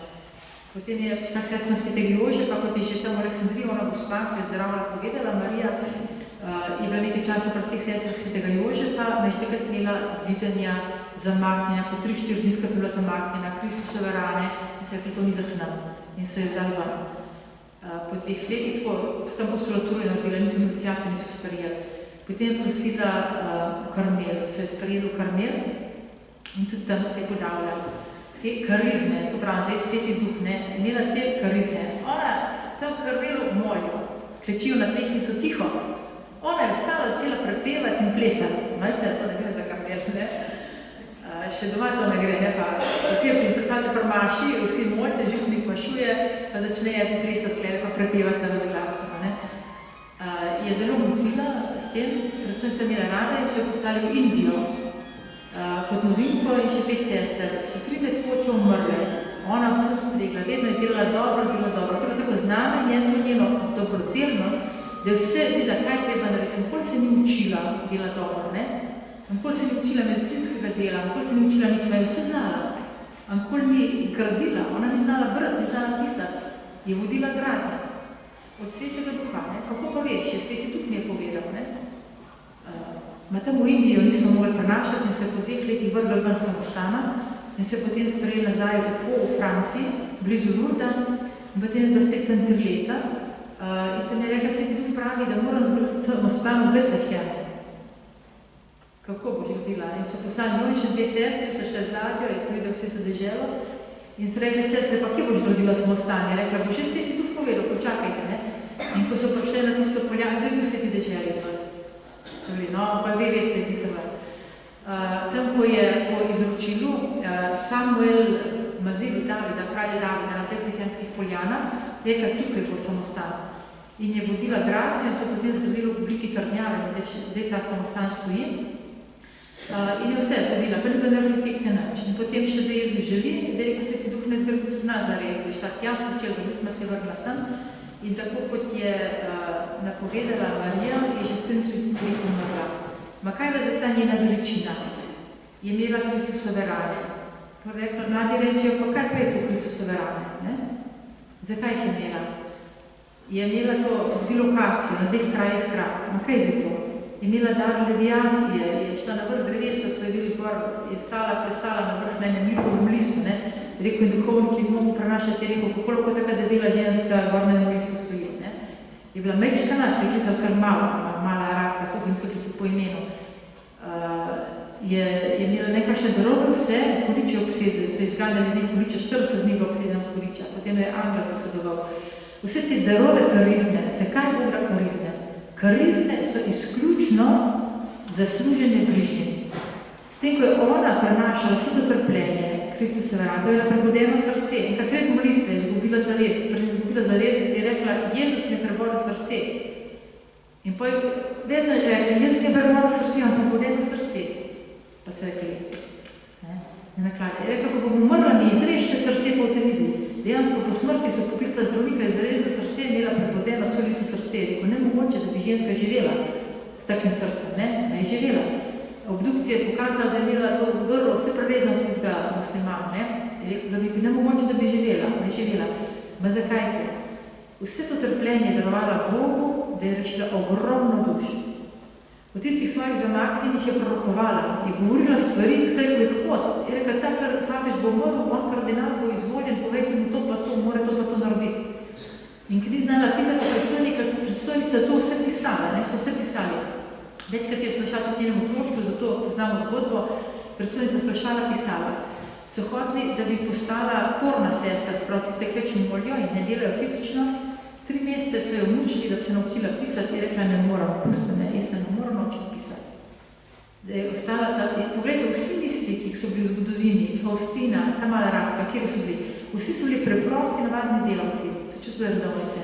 Potem je tak sestra Svetega Jožefa, kot je že tam v Aleksandriji, ona gospa, ki je zravno povedala, Marija, je bila nekaj časa pri teh sestrah Svetega Jožefa, je že takrat imela videnja zamaknjena, po 3-4 dni skrat bila zamaknjena, Kristusove rane, in se je rekli, to ni zahnam. In so jo dali van. Po 2 letih, tako, s tem postulaturo je naredila, niti inicijato niso sprejeli. Potem je prosila v Karmelu, so je sprejeli v Karmel in tudi tam se je podavljala. Te karizme, to pravim, zdaj Sveti Duh, ne, imela te karizme. Ona tam v Karmelu molijo, klečijo na tleh in so tiho. Ona je ostala, začela prepevati in plesati. Maj se to ne gre za Karmel, ne? Še doma to ne gre, ne pa. Potem, ki predstavljate pri maši, vsi molite, župnik mašuje, pa začneje plesati, pa prepevati na razglasu, ne? Je zelo motivila s tem, predvsem sem imela rada in so jo poslali v Indijo. Kot novinko in še 5 sester. So 3 nekoče umrle, ona vsem stregla, vedno je delala dobro, bilo dobro. Bilo tako znamenje, to njeno dobrodelnost, da je vse videla, kaj treba narediti. Nikoli se ni učila dela dobro, ne? Nikoli se ni učila medicinskega dela, nikoli se ni učila nič, je vse znala. Nikoli ni gradila, ona ni znala brati, ni znala pisati. Je vodila gradnje. Od Svetega Duha, ne? Kako pa veš, je Sveti Duh mi je povedal, ne? Tam v Indijo niso mogli prenašati in so po 2 letih vrgli ven samostana in so potem sprejeli nazaj v Franciji, blizu Lourda, in potem da spet tam 3 leta. In tam je rekla, Sveti Duh pravi, da moram zgraditi samostan v Betlehemu. Kako boš gradila? In so poslali njo in še 2 sestri, so šle z ladjo in pride v Sveto deželo In so rekli, sestre, pa kje boš dobila samostan? Je rekla, bo še Sveti Duh povedal, počakajte, ne? In ko so prišli na tisto poljano, da je bil Sveti deželi od vas. No, pa vi veste, zdi se vam. Tam, ko je po izročilu Samuel Mazil Davida, kralje Davida na Betlehemskih poljanah, rekla, tukaj bo samostan. In je vodila gradnjo in so potem zgradili v obliki trdnjave, da zdaj ta samostan stoji. In je vse vodila, pa ni bilo arhitektne nič. In potem še, da Jezus želi, da je rekel Sveti Duh ne zgradi tudi Nazaret, je štat jasno ščel, da ljudma se vrla sem. In tako kot je napovedala Marija, je že 34 let umrla. Ma kaj je za ta njena veličina? Je imela Kristusove rane. Pa rekla, mladi rečejo, pa kaj pa je to Kristusove rane? Zakaj jih je imela? Je imela to bilokacijo na dveh krajih kraj. Ma kaj je za to? Je imela dar leviacije, je šla na vrh drevesa, so je bili gor, je stala, presala na vrh na enem ljukovem listu, ne? Rekel in duhovnik, ki mogo prenašati, je rekel, kako lahko taka debela ženska gor na enem listu stoji, ne? Je bila mečkana, so je klisal kar mala arabka, s tokim so klisal po imenu. Je imela nekakšne darobe vse, hodiče obsedli, so izgledali z njim hodiča, 40 dni obsedem hodiča, potem je Angel posedoval. Vse te darobe karizme, zakaj Boga karizme? Karizme so izključno zaslužene bližnjim. S tem, ko je ona prenašala vse to trpljenje, Kristusove rane, to je prebudeno srce. In kad sred molitve je izgubila zavest, je rekla, Jezus mi je prebodil srce. In pa je vedno rekla, Jezus mi je prebodil srce, on prebudeno srce. Pa se rekli, ne naklade. Je rekla, ko bom umrla, mi izrešte srce po te vidi. Dejansko po smrti so poklica zdravnika izrezal srce in imela prebodeno solico srce. Je rekel, nemogoče, da bi ženska živela s takim srcem, ne je živela. Obdukcija je pokazala, da je imela to grlo, vse prevezano tistega muslimana, ne. Je rekel, da bi nemogoče, da bi živela, ne živela. Ma zakaj to? Vse to trpljenje je darovala Bogu, da je rešila ogromno duš. V tistih svojih zamaknjenih je prorokovala, je govorila stvari, ki so je kot. Je rekla, ta papež bo umrl, on kardinal bo izvoljen, povejte mu to pa to, mora to pa to narediti. In ki ni znala pisati predstojnica to vse pisala, ne, so vse pisali. Večkrat je sprašala tudi njenemu krožku, zato poznamo zgodbo, predstojnica sprašala pisala. So hoteli, da bi postala korna sestra, sprav tiste kvečni moljo in ne delajo fizično. 3 mesece so jo mučili, da bi se naučila pisati, je rekla, ne moram, pusti me, jaz se ne moram naučiti pisati. Da je ostala ta, pogledajte, vsi listi, ki so bili v zgodovini, Faustina, ta mala rabka, kjer so bili, vsi so bili preprosti, navadni delavci, če so bili redovnice.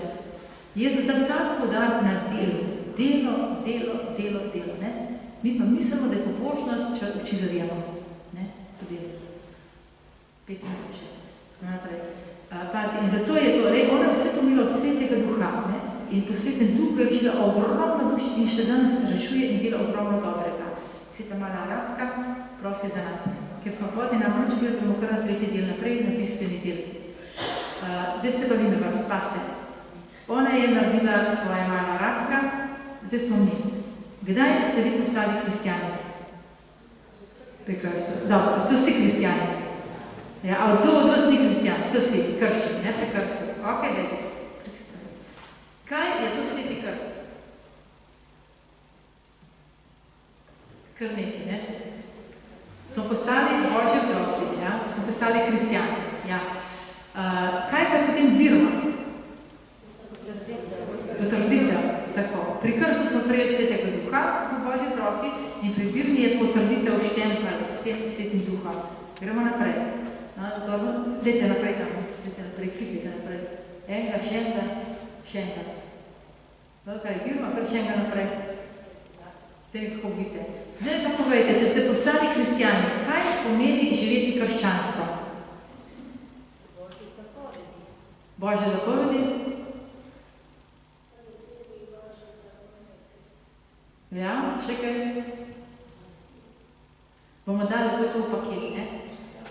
Jezus dal tako dar na delo, ne? Mi pa mislimo, da je pobožnost, če oči zavijamo, ne? To delo. 5 minut še, naprej. Pazi, in zato je to, ona vse to imela od Svetega Duha, ne? In po Svetem Duhu je rešila ogromno duš in še danes rešuje in dela ogromno dobrega. Sveta mala rabka, prosi za nas. Ker smo pozni na moč, da bomo kar na 3. del naprej, na bistveni del. Zdaj ste pa vi na vas, paste. Ona je naredila svoja mala rabka, zdaj smo mi. Kdaj ste vi postali kristjani? Prekrsto. Dobro, ste vsi kristjani. Ja, a kdo od vas ni kristjan? Ste vsi krščani, ne prekrsto. Ok, da je kristjan. Kaj je to sveti krst? Kar nekaj, ne? Smo postali Božji otroci, ja? Smo postali kristjani, ja. Kaj pa potem birma? Potrditev, tako. Pri krstu smo prejeli Svetega Duha, smo Božji otroci in pri birmi je potrditev štempelj s tem Svetim Duhom. Gremo naprej. Dajte naprej tam, kipite naprej. Enega, še enega. Kaj je birma, kar še enega naprej. Zdaj kako vidite. Zdaj pa povejte, če ste postali kristjani, kaj pomeni živeti krščanstvo? Božje zapovedi? Ja, še kaj? Bomo dali to v paket, ne?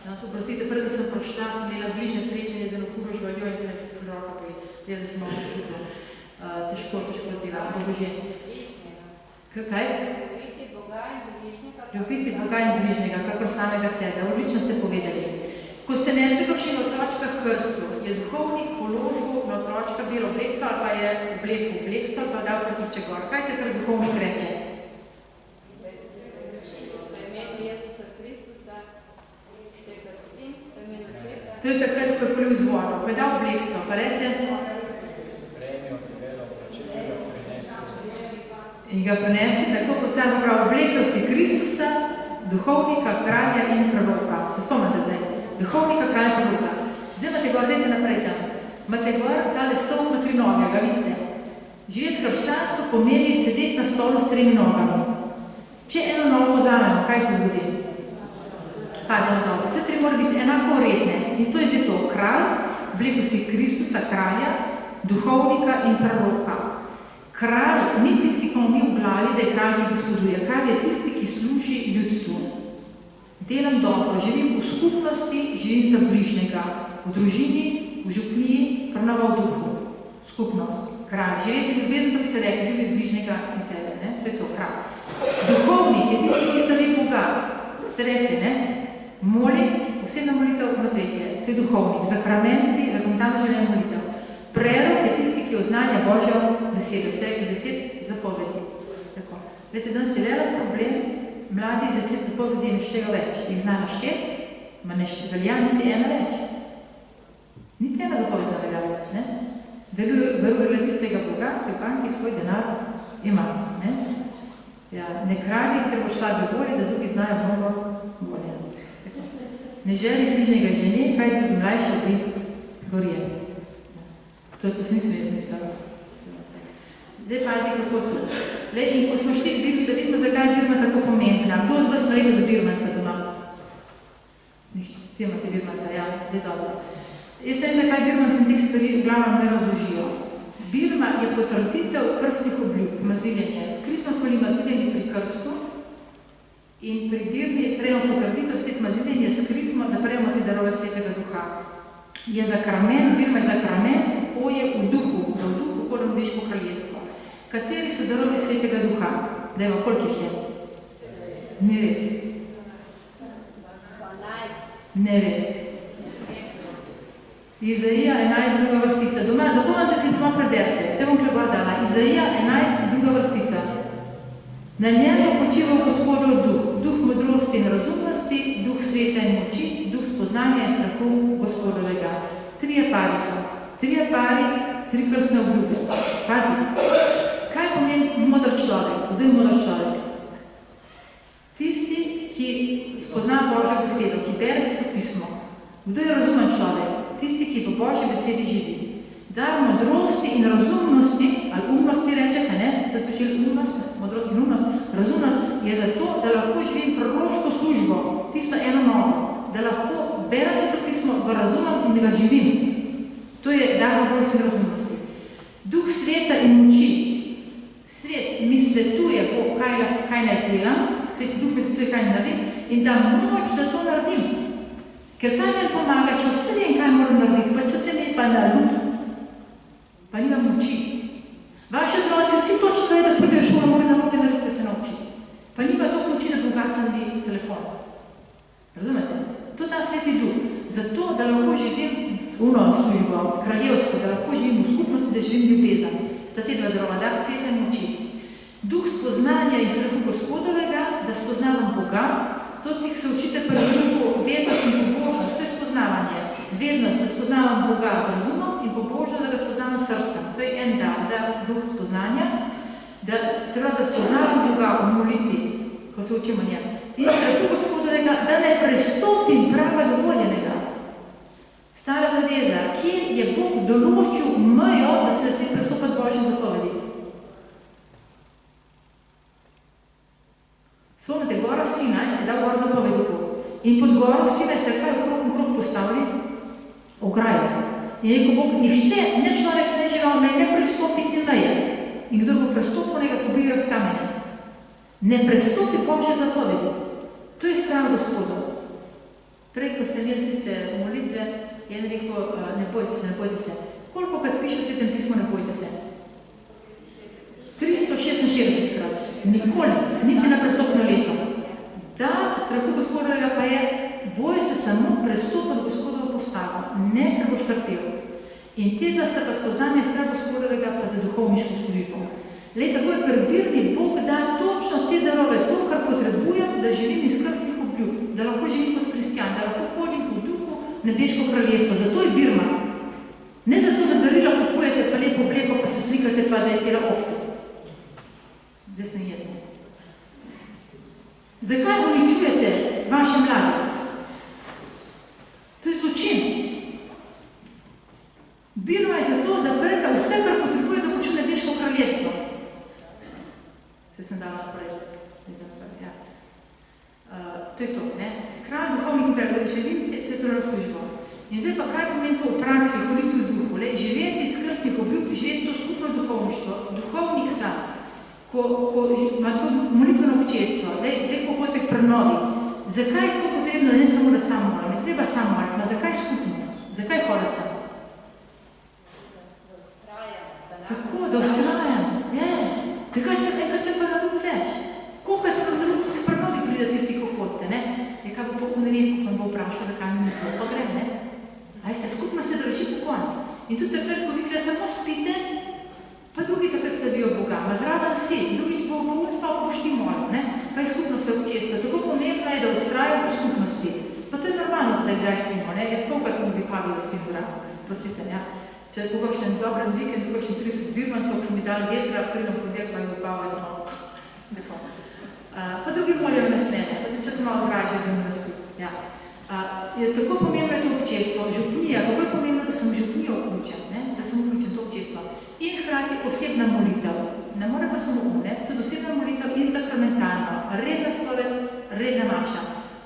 Oprostite, pred da sem prišla, sem imela bližnje srečanje z eno huro žvaljo in z eno roka poli. Zdaj, da sem malo poslušala. Težko dela. Bogožje. Kaj? Ljubiti Boga in bližnjega. Ljubiti Boga in bližnjega, kakor samega sebe. Odlično ste povedali. Ko ste nesli kakšen otročka v krstu, je duhovnik položil na otročka belo oblekco ali pa je oblekel oblekco ali pa dal prtiče gor. Kaj takrat duhovnik reče? V imenu Jezusa Kristusa te krstim, v imenu Očeta To je takrat, ko je polil z vodo, ko je dal oblekco, pa reče in ga prinesi, tako postavlja prav, oblekel si Kristusa, duhovnika, kralja in proroka. Se spomnite zdaj? Duhovnika, kralja in proroka. Zdaj imate gor, dajte naprej tam. Imate gor, tale stol na 3 noge, ga vidite? Živeti krščanstvo pomeni sedeti na stolu s 3 nogami. Če eno nogo vzamemo, kaj se zgodi? Pade na dol. Vse 3 mora biti enako redne. In to je zdaj to. Kralj, vlekel si Kristusa, kralja, duhovnika in proroka. Kralj ni tisti, ko mi v glavi, da je kralj, ki gospoduje. Kralj je tisti, ki služi ljudstvu. Delam dobro, živim v skupnosti, živim za bližnjega. V družini, v župniji, prnova v duhu. Skupnost. Kralj. Živeti ljubezen, to ste rekli, ljubi bližnjega in sebe. Ne? To je to, kralj. Duhovnik je tisti, ki stavi Boga. Ste rekli, ne? Molim, osebna molitev na 3. To je duhovnik. Zakramenti, zakonodajno življenje molitev. Prerok je tisti, ki oznanja Božjo besedo. Ste rekli 10 zapovedi. Tako. Vete, danes je velik problem, mladi 10 zapovedi ne štega več. Jih zna našteti, ma ne velja niti ena več. Niti ena zapoved ne velja več, ne? Veruje tistega Boga, ki v banki svoj denar ima, ne? Ja, ne kralji, ker bo šla bi bolje, da drugi znajo Boga bolje. Ne želi bližnjega žene, kaj tudi mlajša bi gorje. To se nisem jaz mislila. Zdaj pazi, kako to. In ko smo šli v Birmi, da vidimo, zakaj je Birma tako pomembna. Kdo od vas naredil z Birmanca doma? Ti imate Birmanca, ja, zdaj dobro. Jaz vem, zakaj Birmanci teh stvari v glavnem ne razložijo. Birma je potrditev krstnih obljub, maziljenje. S Kristom smo bili maziljeni pri krstu in pri Birmi je treba potrditev spet maziljenje s Kristom, da prejemo te darove Svetega Duha. Je zakrament, Birma je zakrament, hoje v duhu, da v duhu hodem v Beško kraljestvo. Kateri so darovi Svetega Duha? Dajmo, koliko jih je? Ni res. Ne res. Izaija 11, druga vrstica. Doma, zapomnite si doma preberite. Se bom kljubor dala. Izaija 11, druga vrstica. Na njemu počiva v Gospodu duh. Duh modrosti in razumnosti, duh sveta in moči, duh spoznanja in strahu Gospodovega. 3 pari so. 3 pari, 3 krstne obljube. Pazi. Kaj pomeni modr človek? Kdo je modr človek? Tisti, ki spozna Božjo besedo, ki bere se to pismo. Kdo je razumen človek? Tisti, ki po Božji besedi živi. Dar modrosti in razumnosti, ali umnosti rečete, ne? Se so učili umnost, modrost in umnost. Razumnost je zato, da lahko živim proroško službo, tisto eno novo, da lahko bere se to pismo, ga razumem in da ga živim. To je dar modrosti in razumnosti. Duh sveta in moči. Svet mi svetuje, kaj naj delam, svet duh mi svetuje, kaj naredim in da moč, da to naredim. Ker kaj meni pomaga, če vse vem, kaj moram narediti, pa če se mi pa narud, pa nimam moči. Vaši otroci vsi točno vedo, da pridejo v šolo, morajo narediti, da se nauči. Pa nima toliko moči, da bi ugasnili telefon. Razumete? To je ta sveti duh. Zato, da lahko živim uno službo, kraljevsko, da lahko živim v skupnosti, da živim ljubezen. Sta te 2 darova, dar sveta in moči. Duh spoznanja in strahu Gospodovega, da spoznavam Boga. To ti se učite pri drugu vednost in pobožnost, to je spoznavanje. Vednost, da spoznavam Boga z razumom in pobožnost, da ga spoznavam srcem. To je en dar, da duh spoznanja, da spoznavam Boga v molitvi, ko se učimo njem. In strahu Gospodovega, da ne prestopim prava dovoljenega. Stara zaveza, kjer je Bog določil mejo, da se ne sme prestopati Božje zapovedi. Spomnite, gora Sinaj je dal gor zapovedi Bog. In pod goro Sinaj se kaj okrog postavili? Ograjo. In rekel Bog, nihče, ne človek, ne žival, ne prestopi te meje. In kdo bo prestopil, ne ga pobijo s kamenjem. Ne prestopi Božje zapovedi. To je strah Gospodov. Prej, ko ste imeli tiste molitve, je rekel, ne bojte se, ne bojte se. Koliko kad piše v Svetem pismu, ne bojte se? 366 krat. Nikoli, niti na prestopno leto. Da, strahu Gospodovega pa je, boj se samo prestopati Gospodovo postavo, ne ker boš trpel. In te dva sta pa spoznanje strah Gospodovega pa za duhovniško službo. Lej, tako je pri Birmi Bog da točno te darove, to, kar potrebujem, da živim iz krstnih obljub, da lahko živim kot kristjan, da lahko hodim v duhu, nebeško kraljestvo. Zato je Birma. Ne zato, da darilo kupujete, pa lepo obleko, pa se slikate, pa da je cela opcija. Zdaj sem jasno. Zakaj uničujete vaše mlade? To je zločin. Birma je zato, da preka vse, kar potrebuje, da počne nebeško kraljestvo. Se sem dala naprej. Ja. To je to, ne? Kralj, duhovnik in pregled, želim te to razpoživo. In zdaj pa kaj pomeni to v praksi, kolito v duhu? Živeti iz krstnih obljub, živeti to skupno duhovništvo, duhovnik sam, ko ima to molitveno občestvo, zdaj ko hodite k prenovi, zakaj je to potrebno, da ne samo da samo moram, ne treba samo moram, zakaj skupnost, zakaj hoditi sam? Tako, da ustrajam, je, takrat se pa na ljub več. Kolikrat se na ljub tudi k prenovi pride tisti, ko hodite, ne? Je kaj bo po neredku, pa bo vprašal, zakaj mi to pa gre, ne? A ste skupnost se drži po koncu. In tudi takrat, ko vi kle samo spite, pa drugi takrat slavijo Boga, ma zraven si, drugi bo spal, boš ti molil, ne? Pa je skupnost pa občestva. Tako pomembno je, da ustrajajo v skupnosti. Pa to je normalno, da kdaj spimo, ne? Jaz kolikrat mu bi pavi za spim zraven. Prostite, ja? Če po kakšen dobren vikend, po kakšen 30 birmancov, ko so mi dali vetra, pridem podjel, pa je upava iz malo. Pa drugi molijo na smene, pa tudi če se malo zgražajo, da mi na skup. Ja. Je tako pomembno je to občestvo, župnija, kako je pomembno, da sem župnijo vključen, da sem vključen to občestvo. In hkrati osebna molitev, ne more pa samo umne, tudi osebna molitev in sakramentalno, redna spoved, redna maša.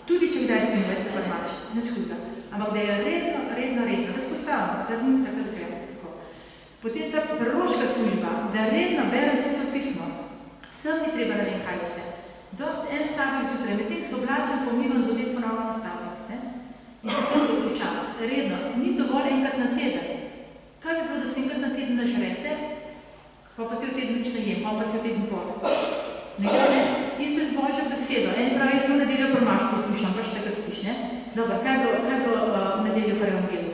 Tudi če kdaj spim, veste pa maš, nič hudega. Ampak da je redno, da spostavljamo, da ni tako da gre. Potem ta proroška služba, da redno berem sveto pismo, sem ni treba ne vem kaj vse. Dost en stavek zjutraj, medtem so oblačen, pomivam z obet ponovno stavek. In tako je čas. Redno, ni dovolj enkrat na teden. Kaj bi bilo, da se enkrat na teden nažrete, pa cel teden nič ne jem, pa cel teden post. Ne, isto je z Božjo besedo. En pravi, jaz v nedeljo premaš poslušam, pa še takrat spiš, ne? Dobro, kaj je bilo v nedeljo pri evangeliju?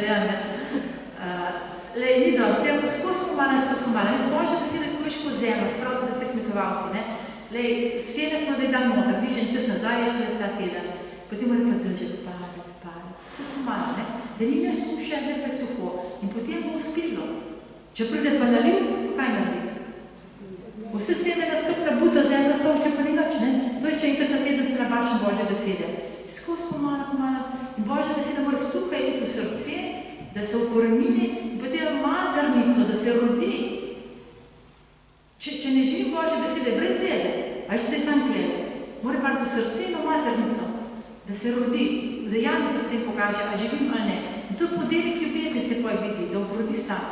Ja, ne. Lej, ni dosti, ja, pa skozi pomala. Božja beseda je tako po zemljo, spravite, da ste kmetovalci, ne? Lej, sene smo zdaj dan noter, vižen čas nazaj, je še ta teden. Potem mora pa držati, paliti. Skozi pomala, ne? Da ni ne suše, ne pa suho. In potem bo uspilo. Če pride pa naliv, pa kaj naliv? Vse semena skrbta buta zemlja, stolče pa ni nič, ne? To je, če enkrat na teden se nabašam Božje besede. Skozi pomala. In Božja beseda mora stupaj iti v srce, da se ukorenini in potem maternico, da se rodi. Če ne živim Božje besede, brez veze, a še zdaj sam klede, mora pa do srce in maternico, da se rodi, da javno se potem pokaže, a živim ali ne. In tudi modelih ljubezni se poje vidi, da obrodi sam.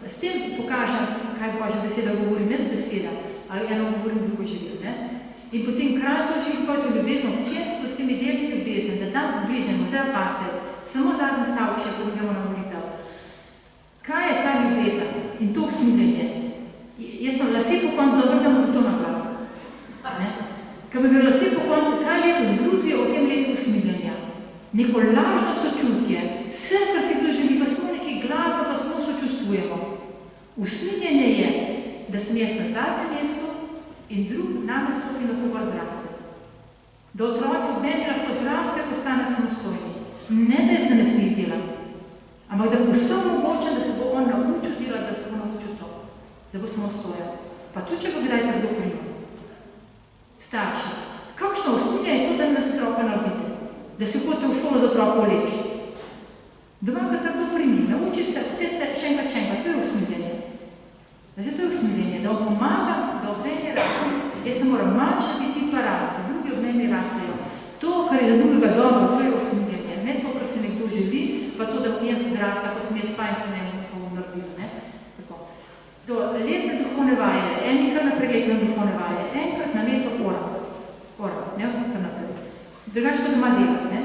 S tem pokažem, kaj Božja beseda govori, ne z beseda, ali eno govorim, drugo živim, ne? In potem kralj to živi, poje to ljubezno občestvo s temi deli ljubezen, da dan bližnjemu, zdaj paste, samo zadnji stavek še povedamo na molitev. Kaj je ta ljubezen in to usmiljenje? Jaz sem lase po koncu, da vrnem to na glavo. Kaj bi gre lase po koncu, kaj leto zbruzijo o tem letu usmiljenja? Neko lažno sočutje, vse, kar si doživi, pa smo neki glavo, pa smo sočustvujemo. Usmiljenje je, da sem jaz na zadnjem mestu in drug name stopi na koga zraste. Da otroci od meni lahko zraste, postane samostojni. Ne, da jaz ne smih delam, ampak da bo vsem mogočen, da se bo on naučil delati, da se bo naučil to, da bo samostojen. Pa tudi, če ga kdaj trdo prima. Starši, kakšno usmiljenje je to, da nas otroka naredite? Da se hodite v šolo za otroka vleči. Doma ga trdo primi, nauči se, vse še enkrat, to je usmiljenje. Zdaj, to je usmiljenje, da on pomaga, da od meni raste. Jaz se moram manjša biti pa raste, drugi od meni rastejo. To, kar je za drugega dobro, to je usmiljenje. Ne to, kar se nekdo želi, pa to, da bom jaz zrasta, ko sem jaz fajn, ne bom tako naredil, ne? Tako. To letne duhovne vaje, enkrat naprej letne duhovne vaje, enkrat na leto ora, ne vse kar naprej. Drugače pa doma delat, ne?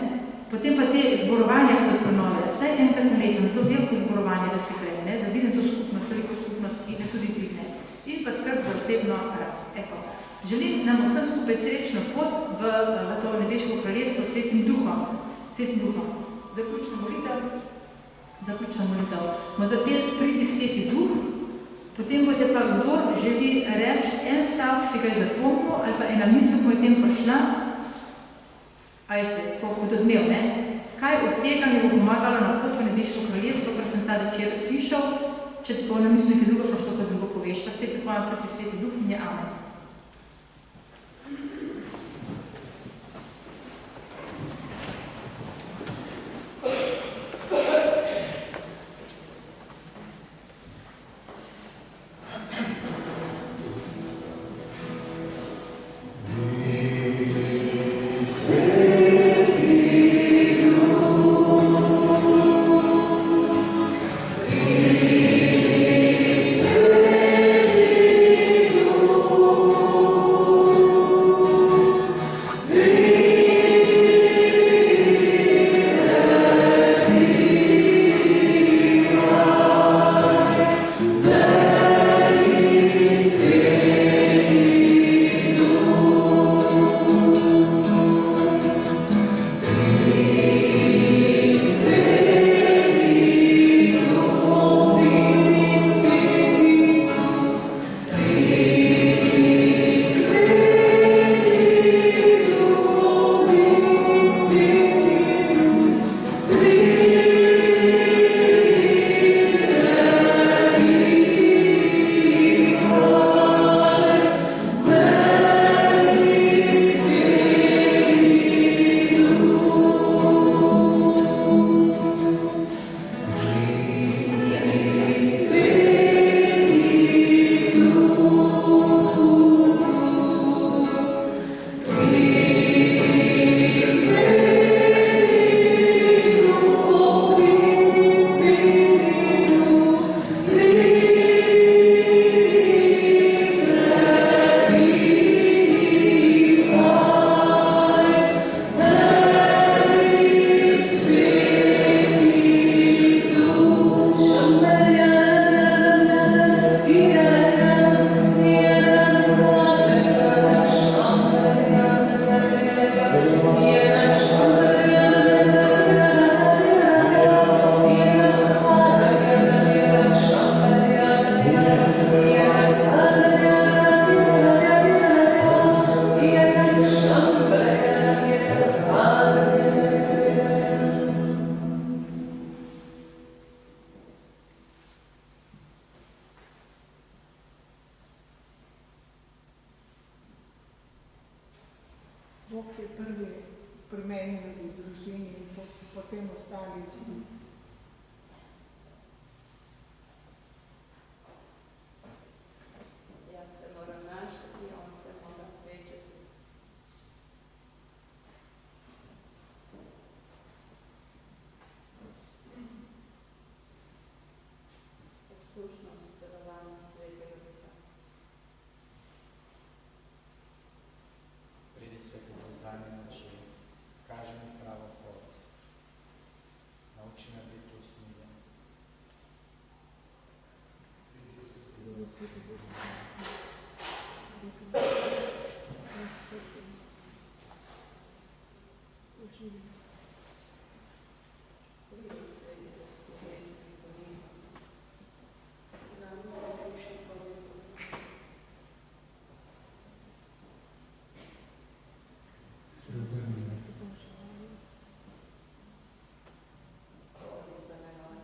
Potem pa te zborovanja, ki so prenovile, vsaj enkrat na leto, na to veliko zborovanje, da se gre, ne? Da vidim to skupnost, veliko skupnost, ki ne tudi dvigne. In pa skrb za osebno rast. Eko. Želim nam vsem skupaj srečno pot v to nebeško kraljestvo s Svetim Duhom. Zaključna molitev. Mo zapel, pridi Sveti Duh, Potem boste pa, kdor želi reči en stavek, si ga je zapomnil, ali pa ena misel po tem prišla, a jeste, kot odmev, ne? Kaj od tega mi bo pomagalo na pot v nebeško kraljestvo, kar sem ta večer slišal, če tako na misli nekaj drugo, pa što kot drugo poveš, pa spet se hvala proti Sveti Duh in je amen. Bog je prvi pri meni v družini in potem ostali vsi. Jaz se moram našiti, on se mora večeti. Poslušnost delovanja Svetega Duha. Pridi Sveti Duh, daj mi moči, kaži mi pravo pot, nauči me biti usmiljen. Pridi Sveti Duh. Uživi nas. Pridi Sveti Duh, povesti po njih. Nam se duši povesti. Hodi za menoj.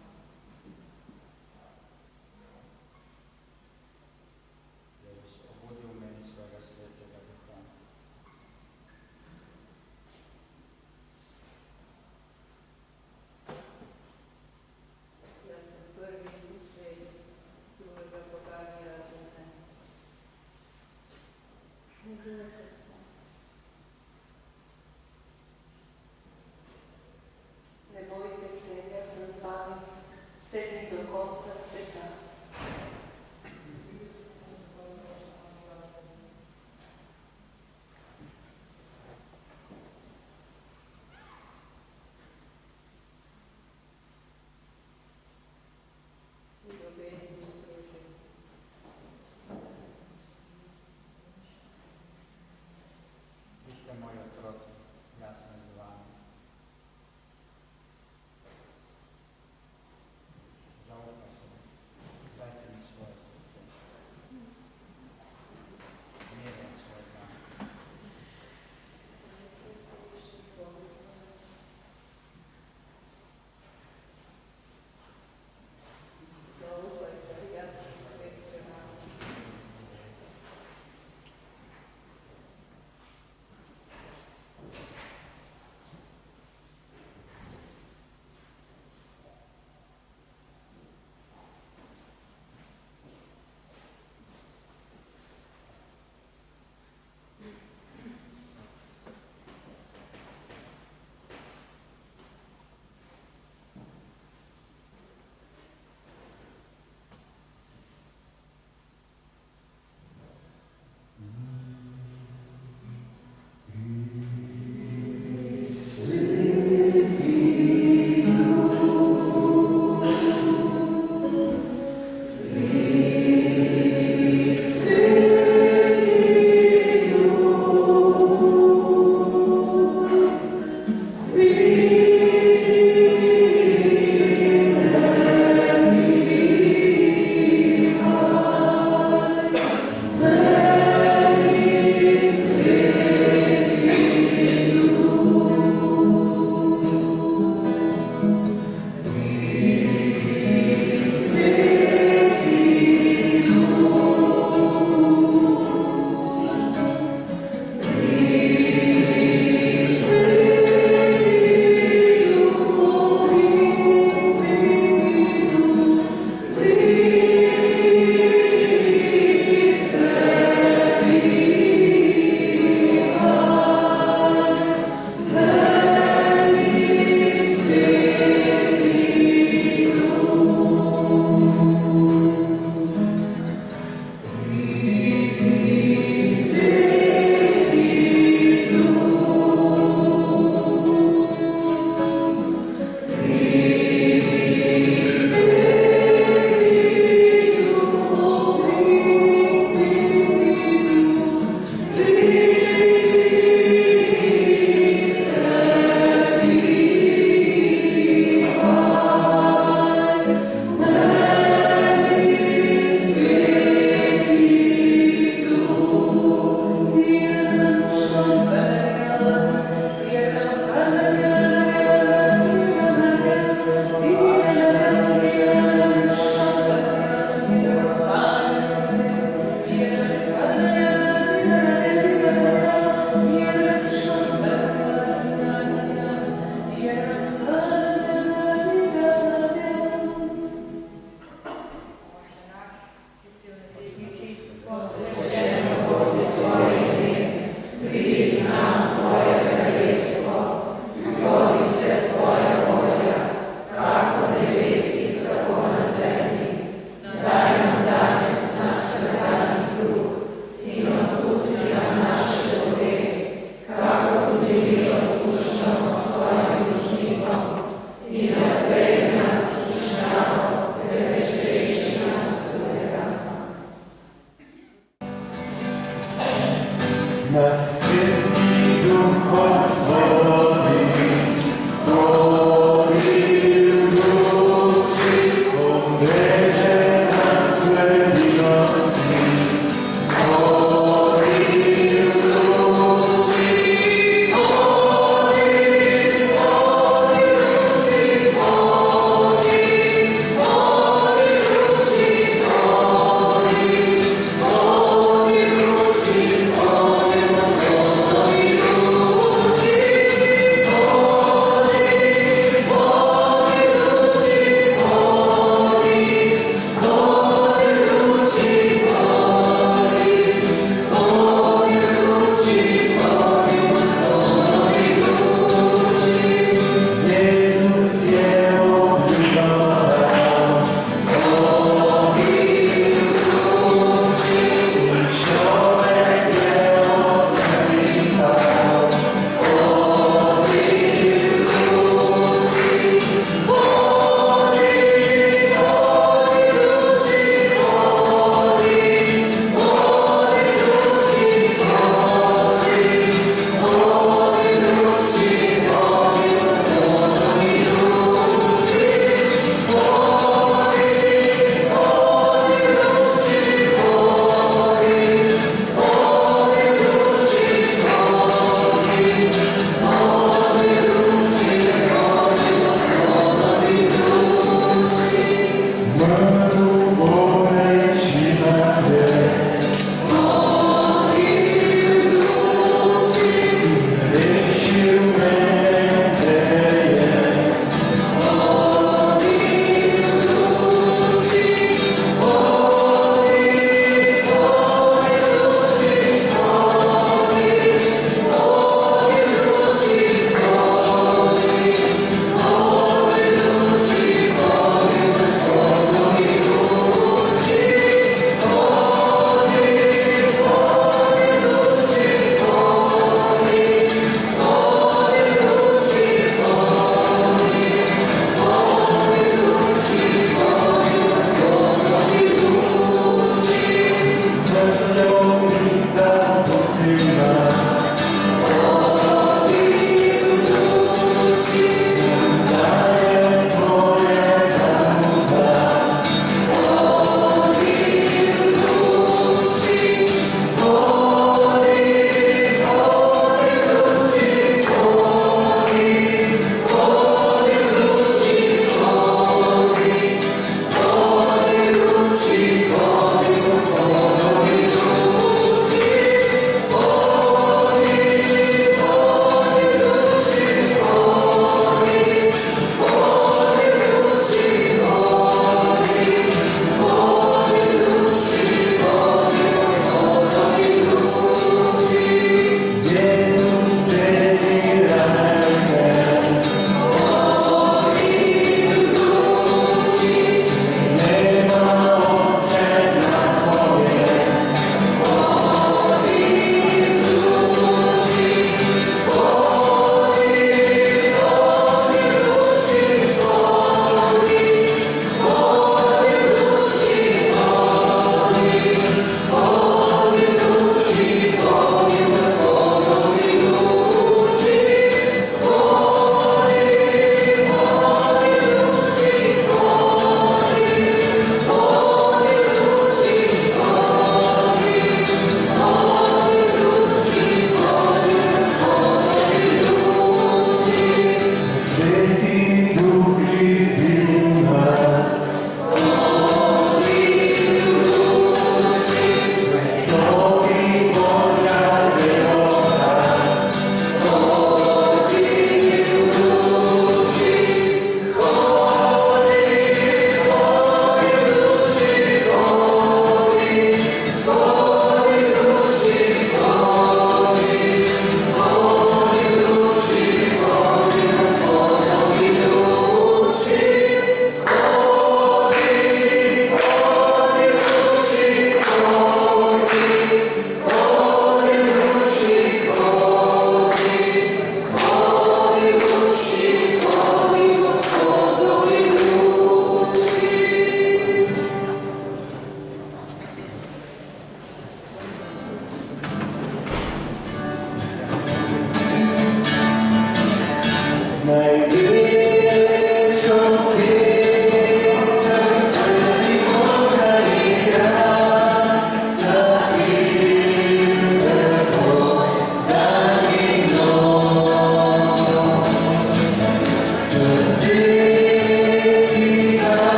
Na Sveti Duh od svoje